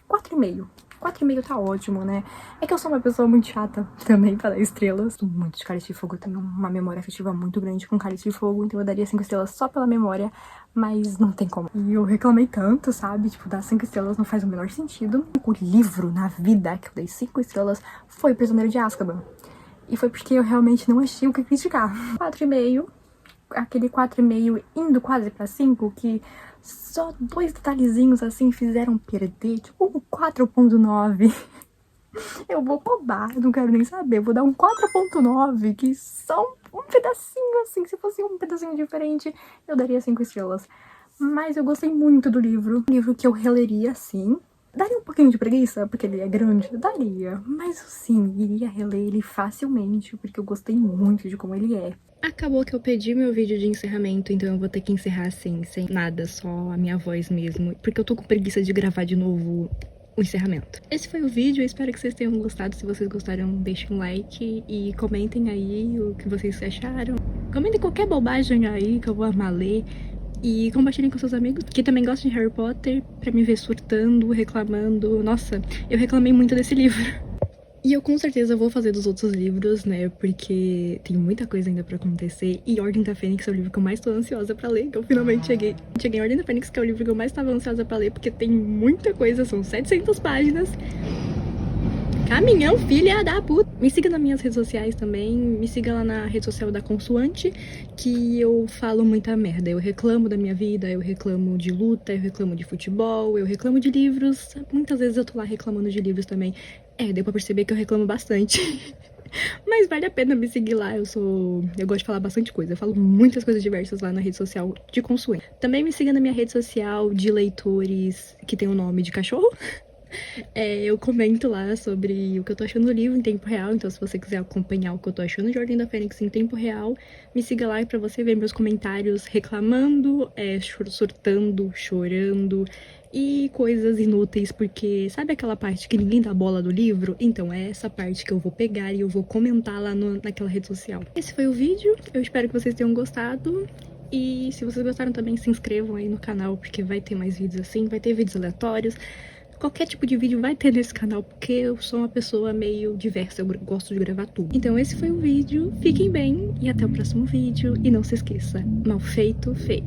4,5. 4,5 tá ótimo, né? É que eu sou uma pessoa muito chata também pra dar estrelas. Tô muito de Cálice de Fogo, eu tenho uma memória afetiva muito grande com Cálice de Fogo, então eu daria 5 estrelas só pela memória, mas não tem como. E eu reclamei tanto, sabe? Tipo, dar 5 estrelas não faz o menor sentido. O livro na vida que eu dei 5 estrelas foi Prisioneiro de Azkaban. E foi porque eu realmente não achei o que criticar. 4,5. Aquele 4,5 indo quase pra 5, que só 2 detalhezinhos assim fizeram perder, tipo um 4,9. Eu vou roubar, não quero nem saber, vou dar um 4,9, que só um pedacinho assim, se fosse um pedacinho diferente, eu daria 5 estrelas. Mas eu gostei muito do livro, um livro que eu releria sim. Daria um pouquinho de preguiça, porque ele é grande? Daria, mas sim, iria reler ele facilmente, porque eu gostei muito de como ele é. Acabou que eu pedi meu vídeo de encerramento, então eu vou ter que encerrar assim, sem nada, só a minha voz mesmo, porque eu tô com preguiça de gravar de novo o encerramento. Esse foi o vídeo, eu espero que vocês tenham gostado. Se vocês gostaram, deixem um like e comentem aí o que vocês acharam. Comentem qualquer bobagem aí que eu vou amar ler. E compartilhem com seus amigos que também gostam de Harry Potter, pra me ver surtando, reclamando. Nossa, eu reclamei muito desse livro. E eu com certeza vou fazer dos outros livros, né, porque tem muita coisa ainda pra acontecer. E Ordem da Fênix é o livro que eu mais tô ansiosa pra ler, que eu finalmente cheguei em Ordem da Fênix, que é o livro que eu mais tava ansiosa pra ler, porque tem muita coisa, são 700 páginas. Caminhão, filha da puta! Me siga nas minhas redes sociais também, me siga lá na rede social da Consoante, que eu falo muita merda. Eu reclamo da minha vida, eu reclamo de luta, eu reclamo de futebol, eu reclamo de livros. Muitas vezes eu tô lá reclamando de livros também. Deu pra perceber que eu reclamo bastante. Mas vale a pena me seguir lá, eu gosto de falar bastante coisa. Eu falo muitas coisas diversas lá na rede social de Consuente. Também me siga na minha rede social de leitores que tem o nome de cachorro. Eu comento lá sobre o que eu tô achando do livro em tempo real, então se você quiser acompanhar o que eu tô achando de Ordem da Fênix em tempo real, me siga lá pra você ver meus comentários reclamando, surtando, chorando e coisas inúteis, porque sabe aquela parte que ninguém dá bola do livro? Então é essa parte que eu vou pegar e eu vou comentar lá naquela rede social. Esse foi o vídeo, eu espero que vocês tenham gostado. E se vocês gostaram também, se inscrevam aí no canal, porque vai ter mais vídeos assim, vai ter vídeos aleatórios. Qualquer tipo de vídeo vai ter nesse canal, porque eu sou uma pessoa meio diversa, eu gosto de gravar tudo. Então esse foi o vídeo, fiquem bem e até o próximo vídeo. E não se esqueça, mal feito, feio.